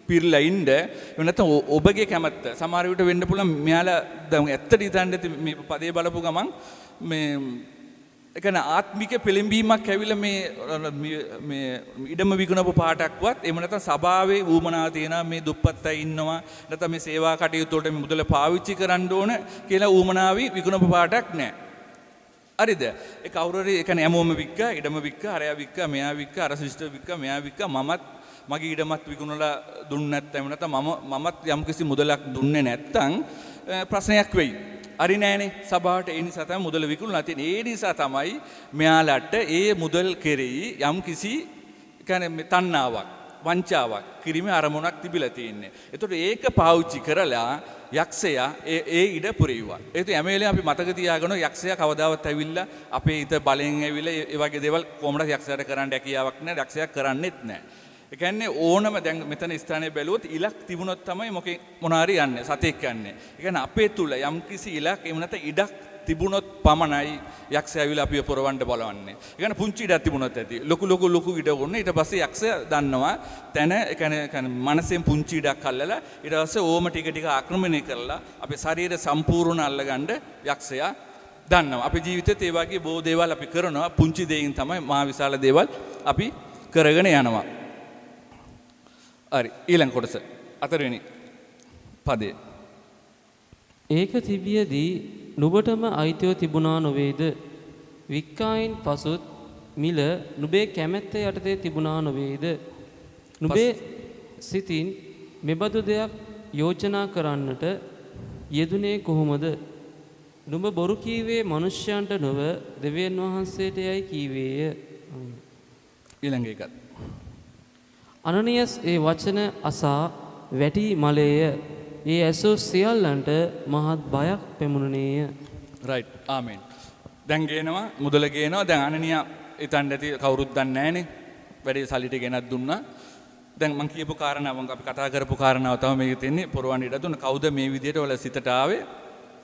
පිරලා ඉන්න නැත්නම් ඔබගේ කැමැත්ත සමහර විට වෙන්න පුළුවන් මෙයාලා දැන් ඇත්තට හිතන්නේ මේ පදේ බලපු ගමන් මේ ඒ කියන්නේ ආත්මික පෙළඹීමක් ඇවිල්ලා මේ ඉඩම විකුණපු පාටක්වත් එහෙම නැත්නම් සභාවේ ඌමනාව තියෙනවා මේ දුප්පත් අය ඉන්නවා නැත්නම් මේ සේවා කටයුතු වලට මේ මුදල පාවිච්චි කරන්න ඕන කියලා ඌමනාවි විකුණපු පාටක් නැහැ. හරිද? ඒ කවුරු හරි ඒ කියන්නේ හැමෝම වික්කා ඉඩම වික්කා අරයා වික්කා මෙයා වික්කා අර සිස්ටර් වික්කා මෙයා වික්කා මමත් මගේ ඉඩමත් විකුණලා දුන්නේ නැත්නම් නැත්නම් මමත් යම්කිසි මුදලක් දුන්නේ නැත්නම් ප්‍රශ්නයක් වෙයි. හරි නෑනේ සභාවට ඒ නිසා තමයි මුදල විකුණලා තියෙන්නේ. ඒ නිසා තමයි මෙයාලට ඒ මුදල් කෙරෙහි යම්කිසි කියන්නේ තණ්හාවක් වංචාවක් කිරීමේ අරමුණක් තිබිලා තියෙන්නේ. ඒතකොට ඒක පාවිච්චි කරලා යක්ෂයා ඒ ඉඩ පුරෙව්වා. ඒක හැම වෙලේම අපි මතක තියාගන්න යක්ෂයා කවදාවත් ඇවිල්ලා අපේ හිත බලෙන් ඇවිල්ලා ඒ වගේ දේවල් කොහොමද යක්ෂයාට කරන්න හැකියාවක් නැහැ. යක්ෂයා කරන්නේත් නැහැ. ඒ කියන්නේ ඕනම දැන් මෙතන ස්ථානයේ බැලුවොත් ඉලක් තිබුණොත් තමයි මොනාරි යන්නේ සතෙක් යන්නේ. ඒ කියන්නේ අපේ තුල යම්කිසි ඉලක් එහෙම නැත්නම් ඉඩක් තිබුණොත් පමණයි යක්ෂයා ඇවිල්ලා අපිව පොරවන්න බලවන්නේ. ඒ කියන්නේ පුංචි ඉඩක් තිබුණොත් ඇති. ලොකු ඉඩ වුණා. ඊට පස්සේ යක්ෂයා දන්නවා තැන ඒ කියන්නේ මනසෙන් පුංචි ඉඩක් අල්ලලා ඊට පස්සේ ඕම ටික ආක්‍රමණය කරලා අපේ ශරීර සම්පූර්ණ අල්ලගන්න යක්ෂයා දන්නවා. අපේ ජීවිතේත් ඒ වගේ බොහෝ දේවල් අපි කරනවා. පුංචි දෙයින් තමයි මහා විශාල දේවල් අපි කරගෙන යනවා. හරි ඊළඟ කොටස හතරවෙනි පදේ. ඒක තිබියදී නුඹටම අයිතිව තිබුණා නොවේද? වික්කායින් පසුත් මිල නුඹේ කැමැත්ත යටතේ තිබුණා නොවේද? නුඹේ සිතින් මෙබඳු දෙයක් යෝජනා කරන්නට යෙදුනේ කොහොමද? නුඹ බොරු කීවේ මනුෂ්‍යයන්ට නොව දෙවියන් වහන්සේට යයි කීවේය. ඊළඟ එකත් අනනියස් ඒ වචන අසා වැටි මලේය. ඒ ඇසූ සියල්ලන්ට මහත් බයක් පෙමුණුනේය. රයිට් ආමෙන්. දැන් ගේනවා මුදල ගේනවා. දැන් අනනියා හිතන්න ඇති කවුරුත් දන්නේ නැහනේ. වැඩි සල්ලි ටික ගෙනත් දුන්නා. දැන් මම කියපු කාරණාව අපි කතා කරපු කාරණාව තමයි මේකේ තියෙන්නේ පොරවන්න ඉඩ දුන්න කවුද මේ විදියට වල සිතට ආවේ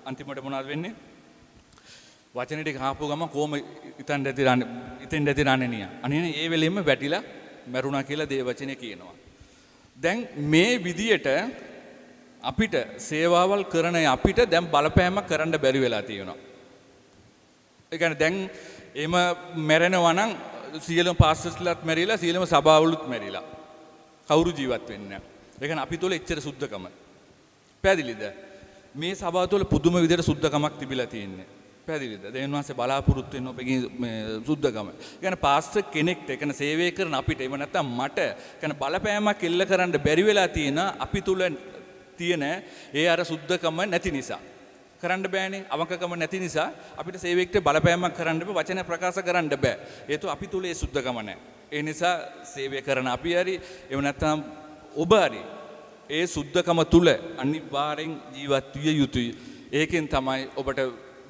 අන්තිමට මොනවද වෙන්නේ වචන ටික ආපු ගම කොහොම ඉතින් ඇති රන්නේ නිය අනේ ඒ වෙලෙම වැටිලා මැරුණා කියලා දේ වචනේ කියනවා දැන් මේ විදියට අපිට සේවාවල් කරන අපිට දැන් බලපෑමක් කරන්න බැරි වෙලා තියෙනවා ඒ කියන්නේ දැන් එම මැරෙනවා නම් සියලුම පාස්ටර්ස්ලාත් මැරිලා සියලුම සභාවලුත් මැරිලා කවුරු ජීවත් වෙන්නේ නැහැ. ඒ කියන්නේ අපි තුල එච්චර සුද්ධකම. පැහැදිලිද? මේ සභාව තුල පුදුම විදිහට සුද්ධකමක් තිබිලා තියෙන්නේ. පැහැදිලිද? දෙවියන් වහන්සේ බලාපොරොත්තු වෙන ඔබගේ මේ සුද්ධකම. ඒ කියන්නේ පාස්ටර් කෙනෙක්ට ඒ කියන්නේ සේවය කරන අපිට එහෙම නැත්නම් මට ඒ කියන්නේ බලපෑමක් එල්ල කරන්න බැරි වෙලා තියෙන අපි තුල තියෙන ඒ අර සුද්ධකම නැති නිසා. කරන්න බෑනේ අවංකකම නැති නිසා අපිට සේවයකට බලපෑමක් කරන්න බෑ වචන ප්‍රකාශ කරන්න බෑ හේතුව අපි තුල ඒ සුද්ධකම නැහැ ඒ නිසා සේවය කරන අපි හරි එහෙම නැත්නම් ඔබ හරි ඒ සුද්ධකම තුල අනිවාර්යෙන් ජීවත් විය යුතුයි ඒකෙන් තමයි ඔබට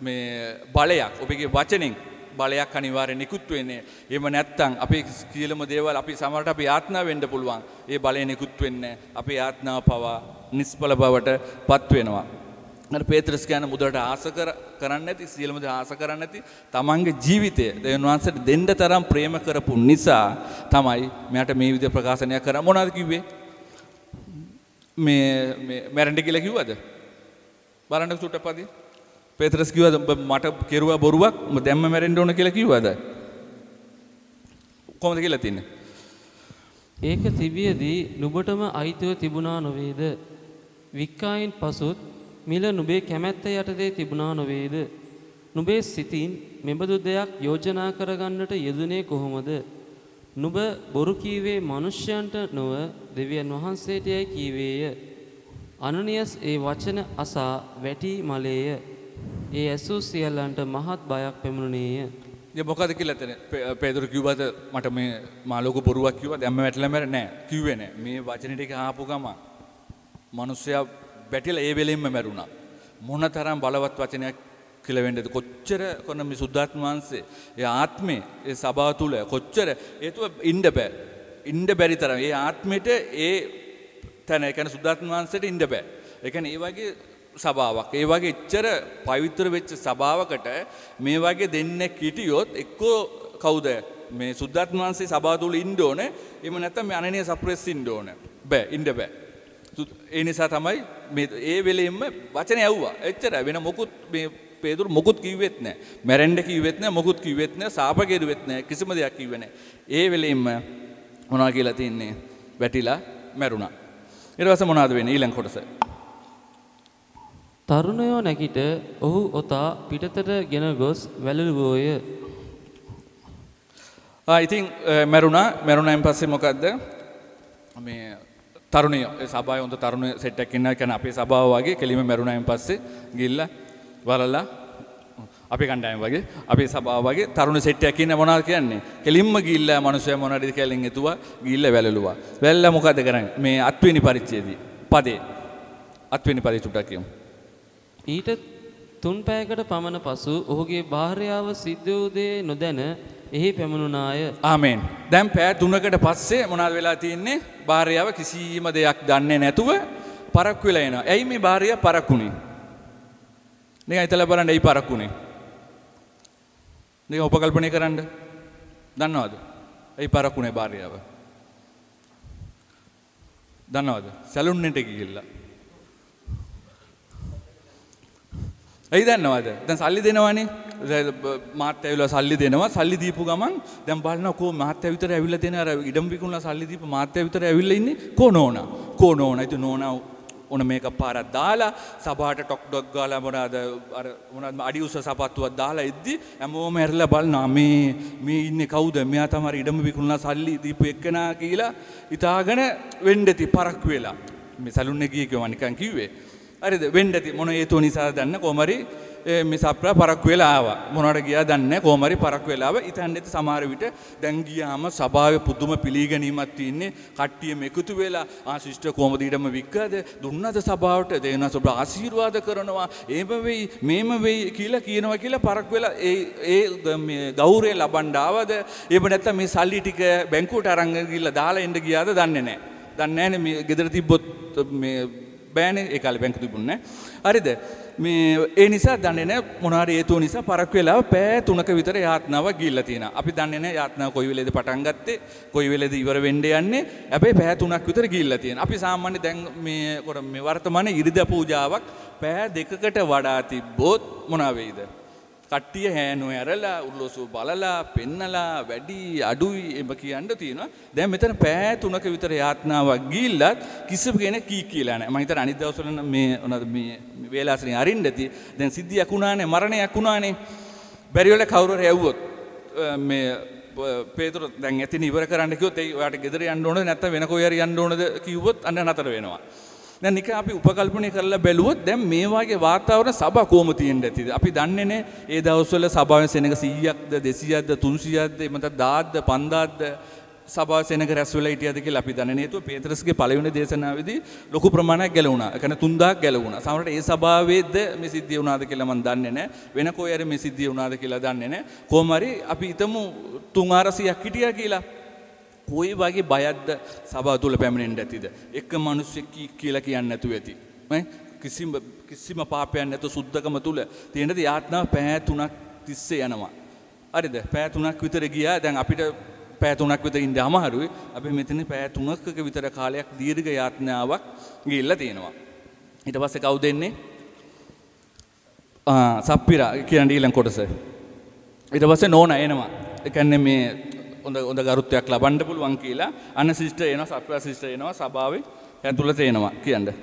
මේ බලයක් ඔබගේ වචනෙන් බලයක් අනිවාර්යෙන් නිකුත් වෙන්නේ එහෙම නැත්නම් අපේ කීලම දේවල් අපි සමහරට අපි ආත්මා වෙන්න පුළුවන් ඒ බලය නිකුත් වෙන්නේ අපේ ආත්මාව පවා නිස්පල බවට පත් වෙනවා අර පේත්‍රස් කියන මුදලට ආස කරන්නේ නැති සියලුම දේ ආස කරන්නේ නැති තමන්ගේ ජීවිතය දෙවියන් වහන්සේට දෙන්න තරම් ප්‍රේම කරපු නිසා තමයි මෙයාට මේ විදිහ ප්‍රකාශනයක් කරා මොනවද කිව්වේ මේ මැරෙන්න කියලා කිව්වද බලන්න සුට්ටපදී පේත්‍රස් කිව්වද මට කෙරුවා බොරුවක් දැම්ම මැරෙන්න ඕන කියලා කිව්වද කොහොමද කියලා තින්නේ ඒක තිබියදී නුඹටම අයිතිව තිබුණා නොවේද වික්කායින් පසුත් මිල නුඹේ කැමැත්ත යටතේ තිබුණා නොවේද නුඹේ සිතින් මෙබඳු දෙයක් යෝජනා කරගන්නට යෙදුනේ කොහොමද නුඹ බොරු කීවේ මිනිසයන්ට නොව දෙවියන් වහන්සේට යයි කීවේය අනනියස් ඒ වචන අසා වැටි මලේය ඒ ඇසූ සියල්ලන්ට මහත් බයක් පැමුණුනේය ඉතින් මොකද කියලා එතන පේදුරු කිව්වද මට මේ මාළෝක බොරුවක් කිව්වා දැම්ම වැටලා මැර නෑ කිව්වේ නෑ මේ වචන ටික ආපු ගම මිනිස්සයා වැටිලා ඒ වෙලෙන්ම මැරුණා මොනතරම් බලවත් වචනයක් කියලා වෙන්නද කොච්චර කොන මේ සුද්ධාත්ම වහන්සේ ඒ ආත්මේ ඒ සභාව තුල කොච්චර හේතුව ඉන්න බැරි තරම් ඒ ආත්මෙට ඒ තැන ඒ කියන්නේ සුද්ධාත්ම වහන්සේට ඉන්න බෑ ඒ කියන්නේ ඒ වගේ සභාවක් ඒ වගේ එච්චර පවිත්‍ර වෙච්ච සභාවකට මේ වගේ දෙන්නෙක් හිටියොත් එක්කෝ කවුද මේ සුද්ධාත්ම වහන්සේ සභාව තුල ඉන්න ඕනේ එහෙම නැත්නම් මේ අනනීය සප්‍රෙස් ඉන්න ඕනේ බෑ ඉන්න බෑ ඒ නිසා තමයි මේ ඒ වෙලෙම වචන ඇව්වා එච්චර වෙන මොකුත් මේ පේදුරු මොකුත් කිව්වෙත් නැහැ මැරෙන්න කිව්වෙත් නැහැ මොකුත් කිව්වෙත් නැහැ සාප කෙරුවෙත් නැහැ කිසිම දෙයක් කිව්වේ නැහැ ඒ වෙලෙම මොනවා කියලා තින්නේ වැටිලා මැරුණා ඊට පස්සේ මොනවද වෙන්නේ ඊළඟ කොටස තරුණයෝ නැගිට ඔහු ඔතා පිටතට ගෙන ගොස් වැළලුවෝය ඉතින් මැරුණායින් පස්සේ මොකද්ද මේ තරුණිය ඒ සභාවේ හොඳ තරුණ සෙට් එකක් ඉන්නවා කියන්නේ අපේ සභාව වගේ කෙලිම මැරුණායින් පස්සේ ගිහිල්ලා වලලා අපේ කණ්ඩායම වගේ අපේ සභාව වගේ තරුණ සෙට් එකක් ඉන්න මොනවද කියන්නේ කෙලින්ම ගිහිල්ලා මිනිස්සයා මොනවද කියලා එතුවා ගිහිල්ලා වැළලුවා වැළලා මොකද කරන්නේ මේ අත්වෙනි පරිච්ඡේදයේ පදේ අත්වෙනි පදේ චුට්ටක් කියමු ඊට 3 පැයකට පමණ පසු ඔහුගේ භාර්යාව සිද්ධ වූ දේ නොදැන එහි පැමුණුනාය ආමෙන් දැන් පැය 3කට පස්සේ මොනවද වෙලා තියෙන්නේ භාර්යාව කිසිම දෙයක් දන්නේ නැතුව පරක්කු වෙලා එනවා ඇයි මේ භාර්යාව පරක්කුනේ නිකන් හිතලා බලන්න ඇයි පරක්කුනේ නිකන් උපකල්පනය කරන්න දන්නවද ඇයි පරක්කුනේ භාර්යාව දන්නවද සැලුන් එකට ගිහිල්ලා ඇයි දන්නවද දැන් සල්ලි දෙනවනේ මාත් ඇවිල්ලා සල්ලි දෙනවා සල්ලි දීපු ගමන් දැන් බලනවා කො මාත් විතර ඇවිල්ලා දෙන අර ඉඩම් විකුණලා සල්ලි දීපු මාත් විතර ඇවිල්ලා ඉන්නේ කො නෝනා ඉතින් නෝනා ඕන මේක පාරක් දාලා සභාවට ටොක් ඩොක් ගාලා මොනවාද අඩි උස සපත්තුවක් දාලා ඉද්දි හැමෝම ඇරලා බලනවා මේ ඉන්නේ කවුද මෙයා තමයි ඉඩම් විකුණලා සල්ලි දීපු එක්කනා කියලා හිතාගෙන වෙන්නති පරක් වෙලා මේ සලුන් එකේ ගියේ නිකන් කිව්වේ හරිද වෙන්නති මොන හේතුව නිසා දන්න කොහමරි මේ සප්‍රා පරක් වෙලා ආවා මොනවට ගියා දන්නේ කොහමරි පරක් වෙලා ආවා ඉතින් සමහර විට දැන් ගියාම සභාවේ පුදුම පිළිගැනීමක් තියෙන්නේ කට්ටියම එකතු වෙලා සිස්ටර් කොහමද ඊටම වික්කද දුන්නද සභාවට දෙන සබ ආශිර්වාද කරනවා එහෙම වෙයි මේම වෙයි කියලා කියනවා කියලා පරක් වෙලා ඒ මේ ගෞරවය ලබන්න ආවද එහෙම නැත්නම් මේ සල්ලි ටික බැංකුවට අරන් ගිහලා දාලා එන්න ගියාද දන්නේ නැහැ දන්නේ නැහැ මේ ගෙදර තිබ්බොත් මේ බෑනේ ඒ කාලේ බැංකු තිබුණේ නැහැ. හරිද? මේ ඒ නිසා දන්නේ නැහැ මොනවා හරි හේතුව නිසා පරක්කු වෙලාව පෑ 3ක විතර යාත්නාවක් ගිහිල්ලා තියෙනවා. අපි දන්නේ නැහැ යාත්නාව කොයි වෙලේද පටන් ගත්තේ, කොයි වෙලේද ඉවර වෙන්න යන්නේ. හැබැයි පෑ 3ක් විතර ගිහිල්ලා තියෙනවා. අපි සාමාන්‍ය දැන් මේ වර්තමානයේ ඉරිදා පූජාවක් පෑ 2කට වඩා තිබ්බොත් මොනවා වෙයිද? කට්ටිය හෑනෝ ඇරලා උර්ලෝසුව බලලා පෙන්නලා වැඩි අඩුයි එම කියන්න තියෙනවා. දැන් මෙතන පෑ 3ක විතර යාත්නාවක් ගිහිල්ලත් කිසිම කෙනෙක් කී කියලා නැහැ. මම හිතන්නේ අනිත් දවස්වල මේ මොනවද මේ වේලාසනේ අරින්න ඇති. දැන් සිද්ධියක් වුණානේ, මරණයක් වුණානේ. බැරි වෙලා කවුරු හරි ඇව්වොත් මේ පේතුරු දැන් එතින් ඉවර කරන්න කිව්වොත් ඒ ඔයාට ගෙදර යන්න ඕනද නැත්නම් වෙන කොහේ හරි යන්න ඕනද කිව්වොත් අන්න නතර වෙනවා. දැන් නිකන් අපි උපකල්පනය කරලා බැලුවොත් දැන් මේ වගේ වාතාවරණ සභා කොහොම තියෙන්න ඇතිද? අපි දන්නේ නැහැ ඒ දවස්වල සභාවේ සෙනඟ 100ක්ද 200ක්ද 300ක්ද එහෙම නැත්නම් 1000ක්ද 5000ක්ද සභාවේ සෙනඟ රැස් වෙලා හිටියද කියලා අපි දන්නේ නැහැ. ඒතුව පේතරස්ගේ පළවෙනි දේශනාවේදී ලොකු ප්‍රමාණයක් ගැලවුණා. ඒ කියන්නේ 3000ක් ගැලවුණා. සමහරවිට ඒ සභාවේද මේ සිද්ධිය වුණාද කියලා මම දන්නේ නැහැ. වෙන කොහේ හරි මේ සිද්ධිය වුණාද කියලා දන්නේ නැහැ. කොහොම හරි අපි හිතමු 300ක් හිටියා කියලා. කොයි වගේ බයක්ද සභාව තුල පැමිණෙන්න ඇතිද? එක මිනිස්සෙක් කියලා කියන්නේ නැතුව ඇති. නේ? කිසිම පාපයක් නැතුව සුද්ධකම තුල තියෙනද යාත්නාව පෑ 3ක් තිස්සේ යනවා. හරිද? පෑ 3ක් විතර ගියා. දැන් අපිට පෑ 3ක් විතර ඉන්න අමාරුයි. අපි මෙතන පෑ 3ක විතර කාලයක් දීර්ඝ යාත්නාවක් ගිහිල්ලා තියෙනවා. ඊට පස්සේ කවුද එන්නේ? සප්පිරා කියන ඊළඟ කොටස. ඊට පස්සේ නෝනා එනවා. ඒ කියන්නේ මේ හොඳ ගරුත්වයක් ලබන්න පුළුවන් කියලා අන්න සිස්ටර් එනවා, සප්පිරා සිස්ටර් එනවා සභාවේ ඇතුළත එනවා කියන්නේ.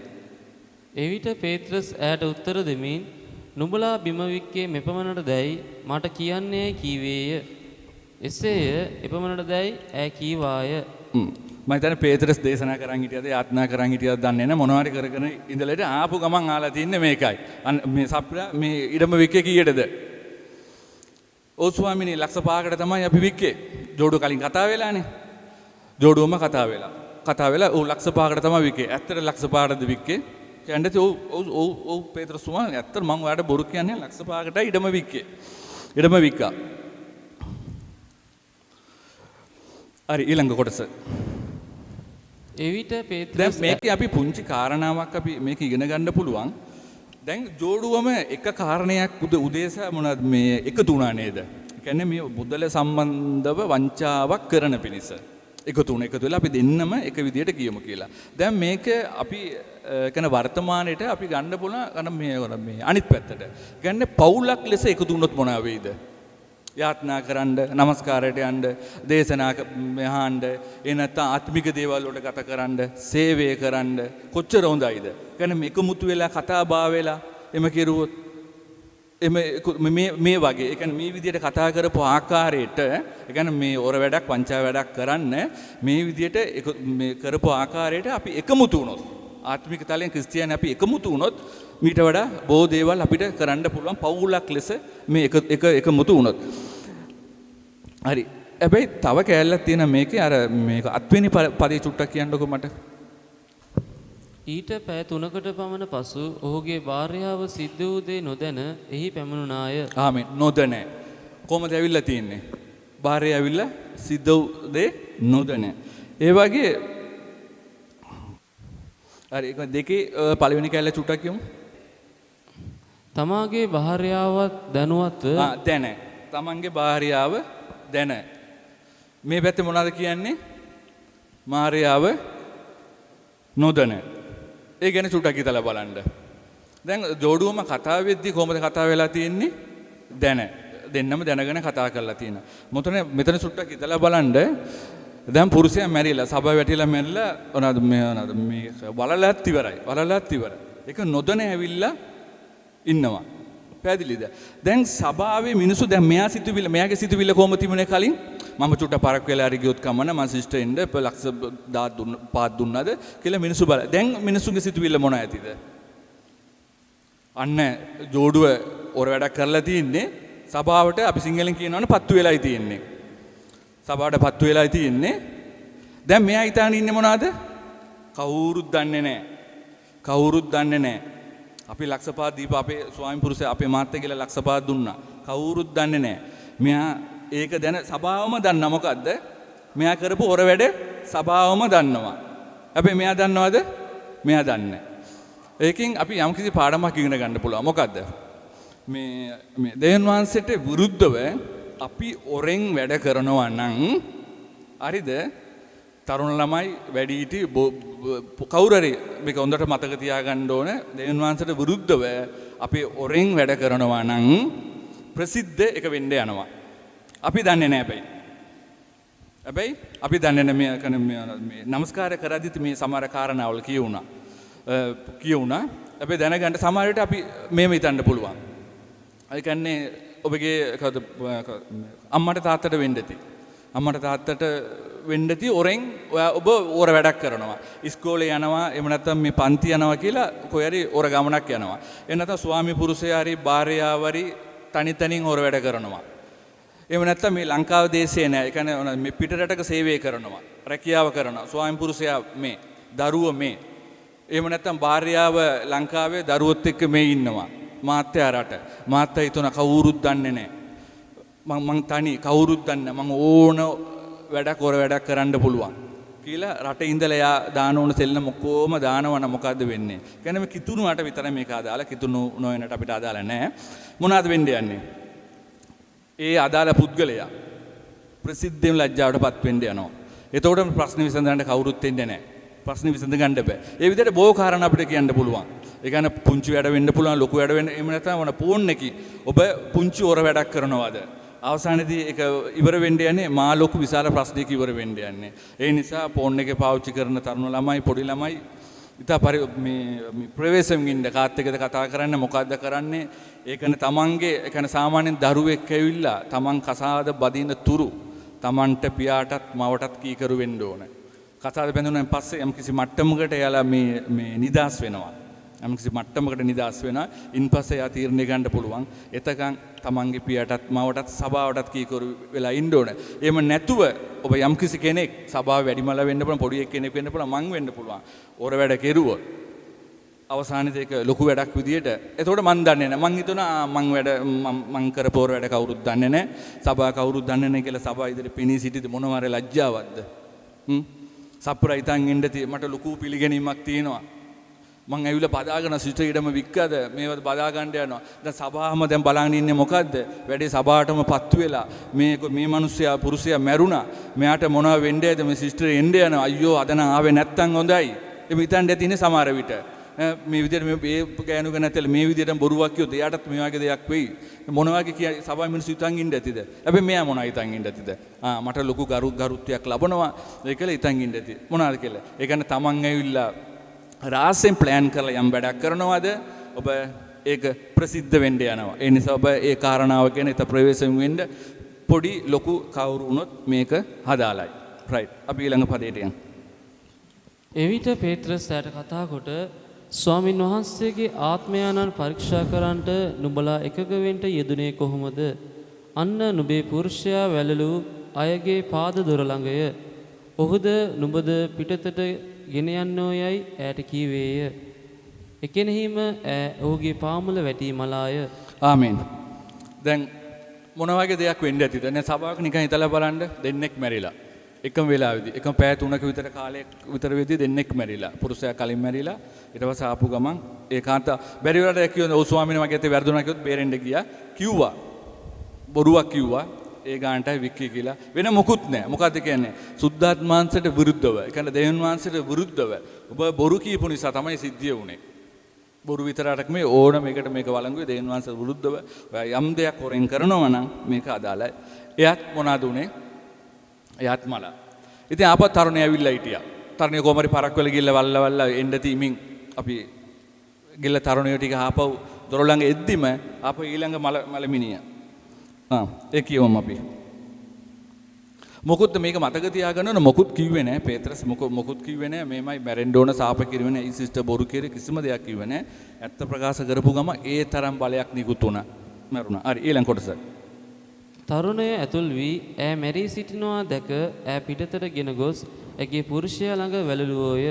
එවිට පේත්‍රස් ඈට උත්තර දෙමින් නුඹලා බිම වික්කේ මෙපමණට දැයි මට කියන්නේ කීවේය. එසේය එපමණට දැයි ඈ කීවාය. මම හිතන්නේ පේතරස් දේශනා කරන් හිටියද යාත්නා කරන් හිටියද දන්නේ නැහැ. මොනවා හරි කරගෙන ඉඳලා ආපු ගමන් ආලා තින්නේ මේකයි. මේ සප්පිරා මේ ඉඩම වික්කේ කීයටද? ඔව් ස්වාමීනි ලක්ෂ 5කට තමයි අපි වික්කේ. ජෝඩුව කලින් කතා වෙලානේ. ජෝඩුවම කතා වෙලා ඔව් ලක්ෂ 5කට තමයි වික්කේ. ඇත්තට ලක්ෂ 5කටද වික්කේ? කියන්නේ ඔව් පේතරස් තුමා ඇත්තට මම ඔයාලට බොරු කියන්නේ ලක්ෂ 5කටයි ඉඩම වික්කේ. ඉඩම වික්කා. හරි ඊළඟ කොටස. එවිට පේත්‍රස් දැන් මේකේ අපි පුංචි කාරණාවක් අපි මේක ඉගෙන ගන්න පුළුවන්. දැන් ජෝඩුවම එක කාරණයක් උදේසා මොනවද මේ එකතු වුණා නේද? ඒ කියන්නේ මේ මුදල සම්බන්ධව වංචාවක් කරන පිණිස එකතු වෙලා අපි දෙන්නම එක විදියට කියමු කියලා. දැන් මේක අපි කියන වර්තමානයේට අපි ගන්න පුළුවන් මේ අනිත් පැත්තට. කියන්නේ පවුලක් ලෙස එකතු වුණොත් මොනවා වෙයිද? යාත්නා කරන්න, නමස්කාරයට යන්න, දේශනා මහාන්න, ඒ නැත්නම් ආත්මික දේවල් වලට ගත කරන්න, සේවය කරන්න කොච්චර හොඳයිද? කියන්නේ මේක මුතු වෙලා කතා බා වෙලා එම කෙරුවොත් මේ වගේ ඒ කියන්නේ මේ විදිහට කතා කරපු ආකාරයට ඒ කියන්නේ මේ ඔර වැඩක් වංචා වැඩක් කරන්න මේ විදිහට මේ කරපු ආකාරයට අපි එකමුතු වුණොත් ආත්මික තලයෙන් ක්‍රිස්තියානි අපි එකමුතු වුණොත් මීට වඩා බොහෝ දේවල් අපිට කරන්න පුළුවන් පවුලක් ලෙස මේ එකමුතු වුණොත්. හරි. හැබැයි තව කෑල්ලක් තියෙන මේකේ අර මේක අත්වෙනි පදේ චුට්ටක් කියන්නකො මට. ඊට පැය 3කට පමණ පසු ඔහුගේ භාර්යාව සිද්ධ වූ දේ නොදැන එහි පැමිණුණාය. ආමෙන්. නොදැන. කොහමද ඇවිල්ලා තින්නේ? භාර්යාව ඇවිල්ලා සිද්ධ වූ දේ නොදැන. ඒ වගේ හරි ඒක දෙකේ පළවෙනි කෑල්ල චුට්ටක් කියමු. තමාගේ භාර්යාවත් දැනුවත්ව දැන. තමන්ගේ භාර්යාව දැන. මේ පැත්තේ මොනවද කියන්නේ? මාර්යාව නොදැන. ඒ ගැන චුට්ටක් හිතලා බලන්න. දැන් ජෝඩුවම කතා වෙද්දි කොහොමද කතා වෙලා තියෙන්නේ? දැන. දෙන්නම දැනගෙන කතා කරලා තියෙනවා. මෙතන චුට්ටක් හිතලා බලන්න. දැන් පුරුෂයා මැරිලා සභාව වැටිලා මැරිලා මේ වලලත් ඉවරයි. ඒක නොදැන ඇවිල්ලා ඉන්නවා. පැහැදිලිද? දැන් සභාවේ මිනිස්සු දැන් මෙයාගේ සිතුවිල්ල කොහොම තිබුණේ කලින්? මම චුට්ට පරක් වෙලා හරි ගියොත් කමන්න මම සිස්ටර් එන්න ලක්ෂ 10 පාත් දුන්නාද කියලා මිනිස්සු බල. දැන් මිනිස්සුගේ සිතුවිල්ල මොන ඇතිද? අන්න ජෝඩුව ඔර වැඩක් කරලා තින්නේ සභාවට අපි සිංහලෙන් කියනවනේ පත්තු වෙලායි තියෙන්නේ. සභාවට පත්තු වෙලායි තියෙන්නේ. දැන් මෙයා හිතාන ඉන්නේ මොනවද? කවුරුත් දන්නේ නැහැ. අපි ලක්ෂ 5 දීප අපේ ස්වාමි පුරුෂයා අපේ මාත්‍ය කියලා ලක්ෂ 5 දුන්නා. කවුරුත් දන්නේ නැහැ. මෙයා ඒක දැන සභාවම දන්නා මොකද්ද? මෙයා කරපු හොර වැඩ සභාවම දන්නවා. හැබැයි මෙයා දන්නවද? මෙයා දන්නේ නැහැ. ඒකෙන් අපි යම්කිසි පාඩමක් ඉගෙන ගන්න පුළුවන්. මොකද්ද? මේ දෙවියන් වහන්සේට විරුද්ධව අපි ඔරෙන් වැඩ කරනවා නම් හරිද? තරුණ ළමයි වැඩිහිටි කවුරු හරි මේක හොඳට මතක තියාගන්න ඕන. දෙවියන් වහන්සේට විරුද්ධව අපි ඔරෙන් වැඩ කරනවා නම් ප්‍රසිද්ධ එක වෙන්න යනවා. අපි දන්නේ නැහැ හැබැයි අපි දන්නේ නැහැ මේ නමස්කාර කරද්දිත් මේ සමහර කාරණාවල් කියුණා. හැබැයි දැනගන්න සමහර විට අපි මේව හිතන්න පුළුවන්. ඒ කියන්නේ ඔබගේ අම්මට තාත්තට වෙන්න ඇති. අම්මට තාත්තට වෙන්න ඇති ඔරෙන් ඔබ ඕර වැඩක් කරනවා. ඉස්කෝලේ යනවා එහෙම නැත්නම් මේ පන්ති යනවා කියලා කොහේ හරි ඕර ගමනක් යනවා. එහෙම නැත්නම් ස්වාමි පුරුෂයා හරි භාර්යාව හරි තනිතනින් ඕර වැඩ කරනවා. එහෙම නැත්නම් මේ ලංකාව දේශේ නෑ. ඒ කියන්නේ මේ පිට රටක සේවය කරනවා. රැකියාව කරනවා. ස්වාමි පුරුෂයා මේ දරුවෝ මේ. එහෙම නැත්නම් භාර්යාව ලංකාවේ දරුවොත් එක්ක මේ ඉන්නවා. මාත්‍යා රට. මාත්‍යා හිතන කවුරුත් දන්නේ නැහැ. මං තනි කවුරුත් දන්නේ නැහැ. මං ඕන වැඩක් කරන්න පුළුවන් කියලා රටේ ඉඳලා එයා දාන ඕන සෙල්ලම කොහොම දානවන මොකද්ද වෙන්නේ? කියන්නේ මේ කිතුණුවට විතරයි මේක අදාළ. කිතුණු නොවනට අපිට අදාළ නැහැ. මොනවද වෙන්නේ යන්නේ? ඒ අදාළ පුද්ගලයා ප්‍රසිද්ධියෙන් ලැජ්ජාවටපත් වෙන්න යනවා. එතකොට ප්‍රශ්න විසඳන්න කවුරුත් එන්නේ නැහැ. ප්‍රශ්න විසඳ ගන්න බෑ. ඒ විදිහට බොහෝ කාරණා අපිට කියන්න පුළුවන්. ඒ කියන්නේ පුංචි වැඩ වෙන්න පුළුවන්, ලොකු වැඩ වෙන්න. එහෙම නැත්නම් වන ෆෝන් එකේ ඔබ පුංචි ඔර වැඩක් කරනවාද? අවසානයේදී ඒක ඉවර වෙන්න යන්නේ මා ලොකු විශාල ප්‍රශ්නයක ඉවර වෙන්න යන්නේ. ඒ නිසා ෆෝන් එකේ පාවිච්චි කරන තරුණ ළමයි, පොඩි ළමයි ඉතා මේ ප්‍රවේශම් ඉන්න කාත් එක්කද කතා කරන්නේ මොකද්ද කරන්නේ? ඒ කියන්නේ තමන්ගේ ඒ කියන්නේ සාමාන්‍යයෙන් දරුවෙක් ඇවිල්ලා තමන් කසාද බදින තුරු තමන්ට පියාටත් මවටත් කීකරු වෙන්න ඕනේ. කසාද බැඳුනන් පස්සේ යම්කිසි මට්ටමකට එයාලා මේ නිදාස් වෙනවා. යම්කිසි මට්ටමකට නිදාස් වෙනවා. ඉන්පස්සේ එයා තීරණය ගන්න පුළුවන්. එතකන් තමන්ගේ පියාටත් මවටත් සභාවටත් කීකරු වෙලා ඉන්න ඕනේ. එහෙම නැතුව ඔබ යම්කිසි කෙනෙක් සභාව වැඩිමල වෙන්න පුළුවන්, පොඩි කෙනෙක් වෙන්න පුළුවන්, මං වෙන්න පුළුවන්. ඕර වැඩ කෙරුවොත් අවසානයේදී ඒක ලොකු වැඩක් විදියට. එතකොට මං දන්නේ නැහැ. මං හිතුණා මං කරපු ඕර වැඩ කවුරුත් දන්නේ නැහැ. සභාව කවුරුත් දන්නේ නැහැ කියලා සභාව ඉදිරියේ පෙනී සිටිද මොනවාර ලැජ්ජාවක්ද? සප්‍රයිතන් ඉඳති මට ලොකු පිළිගැනීමක් තියෙනවා. මං ඇවිල්ලා බදාගෙන සිට ඉඩම වික්කද මේවත් බදා ගන්න යනවා. දැන් සභාවම දැන් බලන් ඉන්නේ මොකද්ද? වැඩේ සභාවටම පත්තු වෙලා මේ මිනිස්සයා පුරුෂයා මැරුණා. මෙයාට මොනව වෙන්නේ ඇද? මේ සිස්ටර් එන්නේ යනවා. අයියෝ අද නම් ආවේ නැත්තම් හොඳයි. එමෙ හිතන්න ඇති ඉන්නේ සමහර විට. මේ විදිහට මේ ගෑනු ගැන නැතල මේ විදිහට බොරුවක් කියොත් එයාටත් මේ වගේ දෙයක් වෙයි. මොන වගේ කිය සභාවේ මිනිස්සු හිතන් ඉන්න ඇතිද? හැබැයි මෙයා මොනවා හිතන් ඉන්න ඇතිද? මට ලොකු ගරුත්වයක් ලැබනවා. ඒකල හිතන් ඉන්න ඇති. මොනවාද කියලා. ඒ කියන්නේ තමන් ඇවිල්ලා රාසෙන් ප්ලෑන් කරලා යම් වැඩක් කරනවාද? ඔබ ඒක ප්‍රසිද්ධ වෙන්න යනවා. ඒ නිසා ඔබ ඒ කාරණාව ගැන හිත ප්‍රවේශම් වෙන්න පොඩි ලොකු කවුරු වුණොත් මේක හදාලයි. රයිට්. අපි ඊළඟ පදයට යමු. එවිට පේත්‍රස් යාට කතා කොට ස්වාමින් වහන්සේගේ ආත්මයානන් පරීක්ෂා කරන්නට නුඹලා එකග වෙන්න යෙදුනේ කොහොමද? අන්න නුඹේ පුරුෂයා වැළලූ අයගේ පාද දොර ළඟය. ඔහුද නුඹද පිටතට ගෙන යන්නෝ යයි ඈට කීවේය. එකෙනෙහිම ඔහුගේ පාමුල වැටි මලාය. ආමෙන්. දැන් මොන වගේ දෙයක් වෙන්න ඇතිද? දැන් සභාවක නිකන් හිතලා බලන්න දෙන්නෙක් මැරිලා. එකම වෙලාවෙදී එකම පැය 3ක විතර කාලයක් විතර වෙදී දෙන්නෙක් මැරිලා. පුරුෂයා කලින් මැරිලා ඊට පස්සේ ආපු ගමන් ඒකාන්ත බැරි වෙලාවට කියනවා ඔව් ස්වාමීන් වහන්සේ මගේ වැරදුනා කිව්වොත් බේරෙන්න ගියා. කිව්වා. බොරුවක් කිව්වා. ඒ ගානටයි වික්කි කියලා වෙන මොකුත් නැහැ. මොකද්ද කියන්නේ? සුද්ධාත්මාංශයට විරුද්ධව. ඒ කියන්නේ දෙවියන් වහන්සේට විරුද්ධව. ඔබ බොරු කියපු නිසා තමයි සිද්ධිය වුනේ. බොරු විතරක් මේ ඕන මේකට මේක වළංගුවේ දෙවියන් වහන්සේට විරුද්ධව. ඔයා යම් දෙයක් හොරෙන් කරනවා නම් මේක අදාළයි. එයාත් මොනවාද උනේ? එයාත් මල. ඉතින් ආපත් තරුණය ඇවිල්ලා හිටියා. තරුණිය කොහමරි පරක් වෙල ගිල්ල වල්ල එන්න තීමින් අපි ගිල්ල තරුණිය ටික ආපහු දොර ළඟ එද්දිම ආපහු ඊළඟ මලමිනිය ඒ කියවම අපි මොකුත් මේක මතක තියාගන්න ඕන. මොකුත් කිව්වේ නැහැ පේත්‍රස්. මොකුත් කිව්වේ නැහැ මේමයි මැරෙන්න ඕන සාප කිරුවේ නැහැ. ඊ සිස්ටර් බොරු කිරේ කිසිම දෙයක් කිව්වේ නැහැ. ඇත්ත ප්‍රකාශ කරපු ගම ඒ තරම් බලයක් නිකුත් වුණා. මරුණා. හරි ඊළඟ කොටස. තරුණය ඇතුල් වී ඈ මැරී සිටිනවා දැක ඈ පිටතට ගෙන ගොස් ඇගේ පුරුෂයා ළඟ වැළලුවෝය.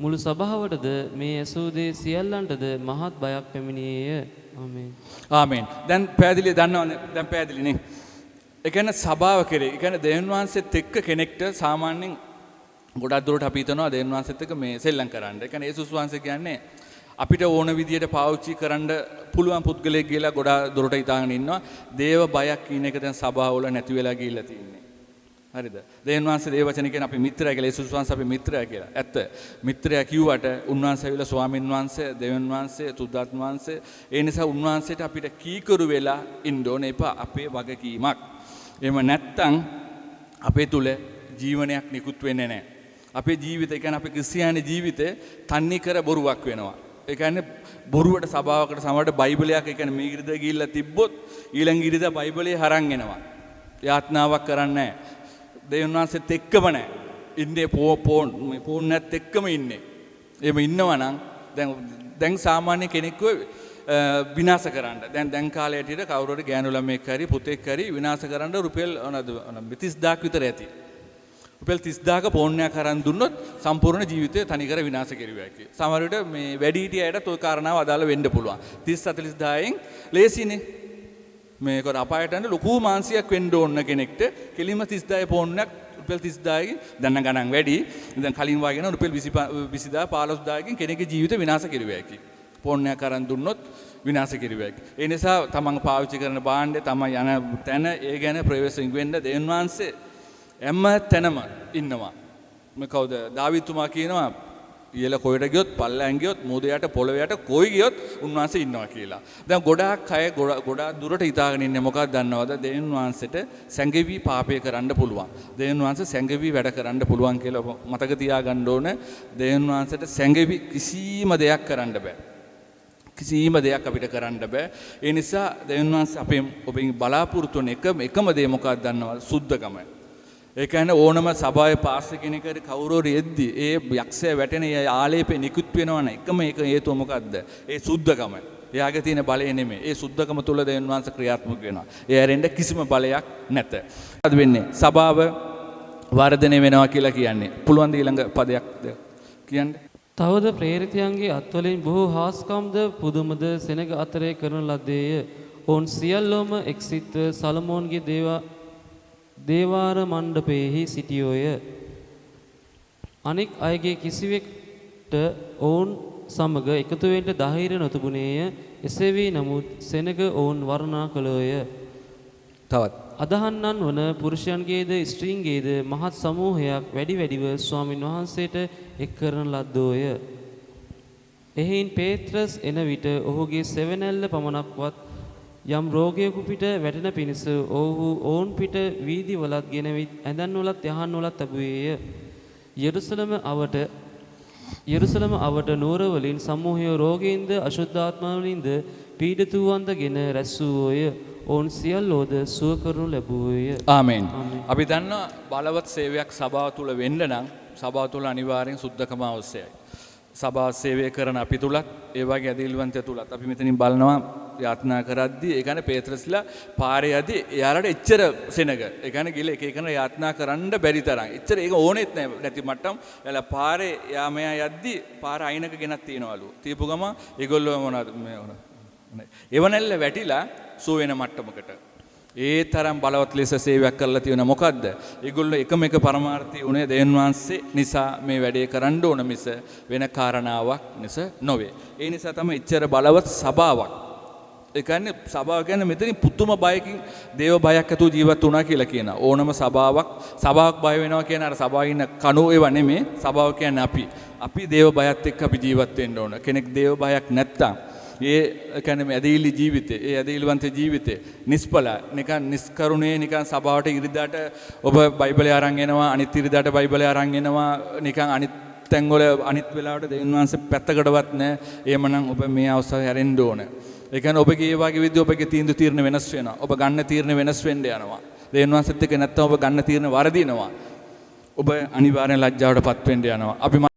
මුළු සභාවටද මේ ඇසූ දේ සියල්ලන්ටද මහත් බයක් පැමිණියේය. ආමේන්. ආමේන්. දැන් පැහැදිලි දන්නවනේ. දැන් පැහැදිලිනේ. ඒ කියන්නේ සභාව කෙරේ. ඒ කියන්නේ දෙවියන් වහන්සේත් එක්ක කෙනෙක්ට සාමාන්‍යයෙන් ගොඩක් දුරට අපි හිතනවා දෙවියන් වහන්සේත් එක්ක මේ සෙල්ලම් කරන්න. ඒ කියන්නේ යේසුස් වහන්සේ කියන්නේ අපිට ඕන විදියට පාවිච්චි කරන්න පුළුවන් පුද්ගලයෙක් කියලා ගොඩක් දුරට හිතාගෙන ඉන්නවා. දේව බයක් කියන එක දැන් සභාවල නැති වෙලා ගිහිල්ලා තියෙන්නේ. හරිද? දෙවියන් වහන්සේ දේව වචන කියන අපි මිත්‍රයා කියලා යේසුස් වහන්සේ අපි මිත්‍රයා කියලා. ඇත්ත. මිත්‍රයා කිව්වට උන්වහන්සේ ඇවිල්ලා ස්වාමින් වහන්සේ, දෙවියන් වහන්සේ, සුද්ධාත්ම වහන්සේ ඒ නිසා උන්වහන්සේට අපිට කීකරු වෙලා ඉන්න ඕනේ එපා අපේ වගකීමක්. එහෙම නැත්තම් අපේ තුල ජීවනයක් නිකුත් වෙන්නේ නැහැ. අපේ ජීවිතය කියන්නේ අපේ ක්‍රිස්තියානි ජීවිතේ තන්නේ කර බොරුවක් වෙනවා. ඒ කියන්නේ බොරුවට සභාවකට සමහරට බයිබලයක් ඒ කියන්නේ මේ ඉරිද ගිහිල්ලා තිබ්බොත් ඊළඟ ඉරිද බයිබලේ හරන් එනවා. යාත්නාවක් කරන්නේ නැහැ. දෙවියන් වහන්සේත් එක්කම නැහැ. ඉන්නේ පෝන්නත් එක්කම ඉන්නේ. එහෙම ඉන්නවා නම් දැන් සාමාන්‍ය කෙනෙක්ව විනාශ කරන්න. දැන් කාලේ ඇටියට කවුරු හරි ගෑනු ළමෙක් හරි පුතෙක් හරි විනාශ කරන්න රුපියල් 30000ක් විතර ඇති. රුපියල් 30000ක පෝන්නයක් අරන් දුන්නොත් සම්පූර්ණ ජීවිතය තනිකර විනාශ කෙරුවා ඇති. සමහර විට මේ වැඩි හිටියයටත් ওই කාරණාව අදාළ වෙන්න පුළුවන්. 30-40000න් ලේසිනේ. මේක අපායට යන ලොකු මාංශයක් වෙන්න ඕන කෙනෙක්ට කෙලින්ම 30000 පෝන්නයක් රුපියල් 30000කින් දැන් ගණන් වැඩි. දැන් කලින් වාගෙන රුපියල් 20000 15000කින් කෙනෙක්ගේ ජීවිත විනාශ කෙරුවා ඇති. පෝන්නයක් අරන් දුන්නොත් විනාශ කෙරුවා ඇති. ඒ නිසා තමන් පාවිච්චි කරන භාණ්ඩය තමයි යන තැන ඒ ගැන ප්‍රවේශයෙන් වෙන්න දෙවියන් වහන්සේ හැම තැනම ඉන්නවා. මේ කවුද? දාවිතුමා කියනවා ඉහළ කොහෙට ගියොත් පල්ලෙන් ගියොත් මෝදයට පොළොවට කොයි ගියොත් උන්වහන්සේ ඉන්නවා කියලා. දැන් ගොඩාක් අය ගොඩාක් දුරට හිතාගෙන ඉන්නේ මොකක්ද දන්නවද? දෙවියන් වහන්සේට සැඟවි පාපය කරන්න පුළුවන්. දෙවියන් වහන්සේ සැඟවි වැඩ කරන්න පුළුවන් කියලා මතක තියාගන්න ඕන. දෙවියන් වහන්සේට සැඟවි කිසිම දෙයක් කරන්න බෑ. කිසිම දෙයක් අපිට කරන්න බෑ. ඒ නිසා දෙවියන් වහන්සේ ඔබෙන් බලාපොරොත්තු වෙන එකම දේ මොකක්ද දන්නවද? සුද්ධකම. ඒ කියන්නේ ඕනම සභාවේ පාස්ටර් කෙනෙක් හරි කවුරු හරි එද්දි ඒ යක්ෂය වැටෙන ඒ ආලේපේ නිකුත් වෙනවනේ එකම එක හේතුව මොකද්ද? ඒ සුද්ධකම. එයාගේ තියෙන බලය නෙමෙයි. ඒ සුද්ධකම තුල දෙවියන් වහන්සේ ක්‍රියාත්මක වෙනවා. ඒ ඇරෙන්න කිසිම බලයක් නැත. මොකද වෙන්නේ? සභාව වර්ධනය වෙනවා කියලා කියන්නේ. පුළුවන් ද ඊළඟ පදයක් කියන්නේ? තවද ප්‍රේරිතයන්ගේ අත්වලින් බොහෝ හාස්කම්ද පුදුමද සෙනග අතරේ කරන ලද්දේය. ඔවුන් සියල්ලෝම එක්සිත්ව සලමෝන්ගේ දේවාර මණ්ඩපයේහි සිටියෝය. අනෙක් අයගේ කිසිවෙක්ට ඔවුන් සමග එකතු වෙන්න ධෛර්ය නොතිබුණේය. එසේ වී නමුත් සෙනග ඔවුන් වර්ණනා කළෝය. තවත් අදහන්නන් වන පුරුෂයන්ගේද ස්ත්‍රීන්ගේද මහත් සමූහයක් වැඩිව ස්වාමින් වහන්සේට එක් කරන ලද්දෝය. එහෙයින් පේත්‍රස් එන විට ඔහුගේ සෙවණැල්ල පමණක්වත් යම් රෝගියෙකු පිට වැටෙන පිණිස ඔවුන් පිට වීදි වලත් ගෙනවිත් ඇඳන් වලත් යහන් වලත් තබුවේය. යෙරුසලම අවට නුවර වලින් සමූහය රෝගීන්ද අශුද්ධාත්මවලින්ද පීඩිත වූවන්දගෙන රැස්වූවෝය. ඔවුන් සියල්ලෝද සුව කරනු ලැබුවෝය. ආමේන්. අපි දන්නවා බලවත් සේවයක් සභාව තුල වෙන්න නම් සභාව තුල අනිවාර්යෙන් සුද්ධකම අවශ්‍යයි. සභාව සේවය කරන අපි තුලත් ඒ වගේ ඇදහිල්ලවන්තය තුලත් අපි මෙතනින් බලනවා යාත්නා කරද්දී ඒ කියන්නේ පේත්‍රස්ලා පාරේ යදී එයාලට එච්චර සෙනග ඒ කියන්නේ ගිල එක එකන යාත්නා කරන්න බැරි තරම් එච්චර ඒක ඕනෙත් නැති මට්ටම් එයාලා පාරේ යාමයා යද්දී පාර අයිනක ගෙනත් තියනවලු තියපු ගම ඒගොල්ලෝ මොනවද මේ එවනැල්ල වැටිලා සෝ වෙන මට්ටමකට ඒ තරම් බලවත් ලෙස සේවයක් කරලා තියෙන මොකද්ද? ඒගොල්ලෝ එකම එක පරමාර්ථය උනේ දෙවියන් වහන්සේ නිසා මේ වැඩේ කරන්න ඕන මිස වෙන කාරණාවක් මිස නොවේ. ඒ නිසා තමයි ඉච්ඡර බලවත් සභාවක්. ඒ කියන්නේ සභාව කියන්නේ මෙතනින් පුදුම බයකින් දේව බයක් ඇතුව ජීවත් වුණා කියලා කියනවා. ඕනම සභාවක් බය වෙනවා කියන අර සභාවේ ඉන්න කණු ඒව නෙමෙයි. සභාව කියන්නේ අපි දේව බයත් එක්ක අපි ජීවත් වෙන්න ඕන. කෙනෙක් දේව බයක් නැත්තම් ඒ කියන්නේ ඇදහිලි ජීවිතේ ඒ ඇදහිලිවන්ත ජීවිතේ නිස්පල නිකන් නිස්කරුණේ නිකන් සභාවට ඉරිදාට ඔබ බයිබලය අරන් එනවා අනිත් ඉරිදාට බයිබලය අරන් එනවා නිකන් අනිත් තැන්වල අනිත් වෙලාවට දෙවියන් වහන්සේ පැත්තකටවත් නැහැ. එහෙමනම් ඔබ මේ අවස්ථාවේ හැරෙන්න ඕන. ඒ කියන්නේ ඔබගේ ඒ වගේ විදිහ ඔබගේ තීරණ වෙනස් වෙනවා. ඔබ ගන්න තීරණ වෙනස් වෙන්න යනවා. දෙවියන් වහන්සේත් එක්ක නැත්තම් ඔබ ගන්න තීරණ වරදිනවා. ඔබ අනිවාර්යෙන් ලැජ්ජාවටපත් වෙන්න යනවා. අපි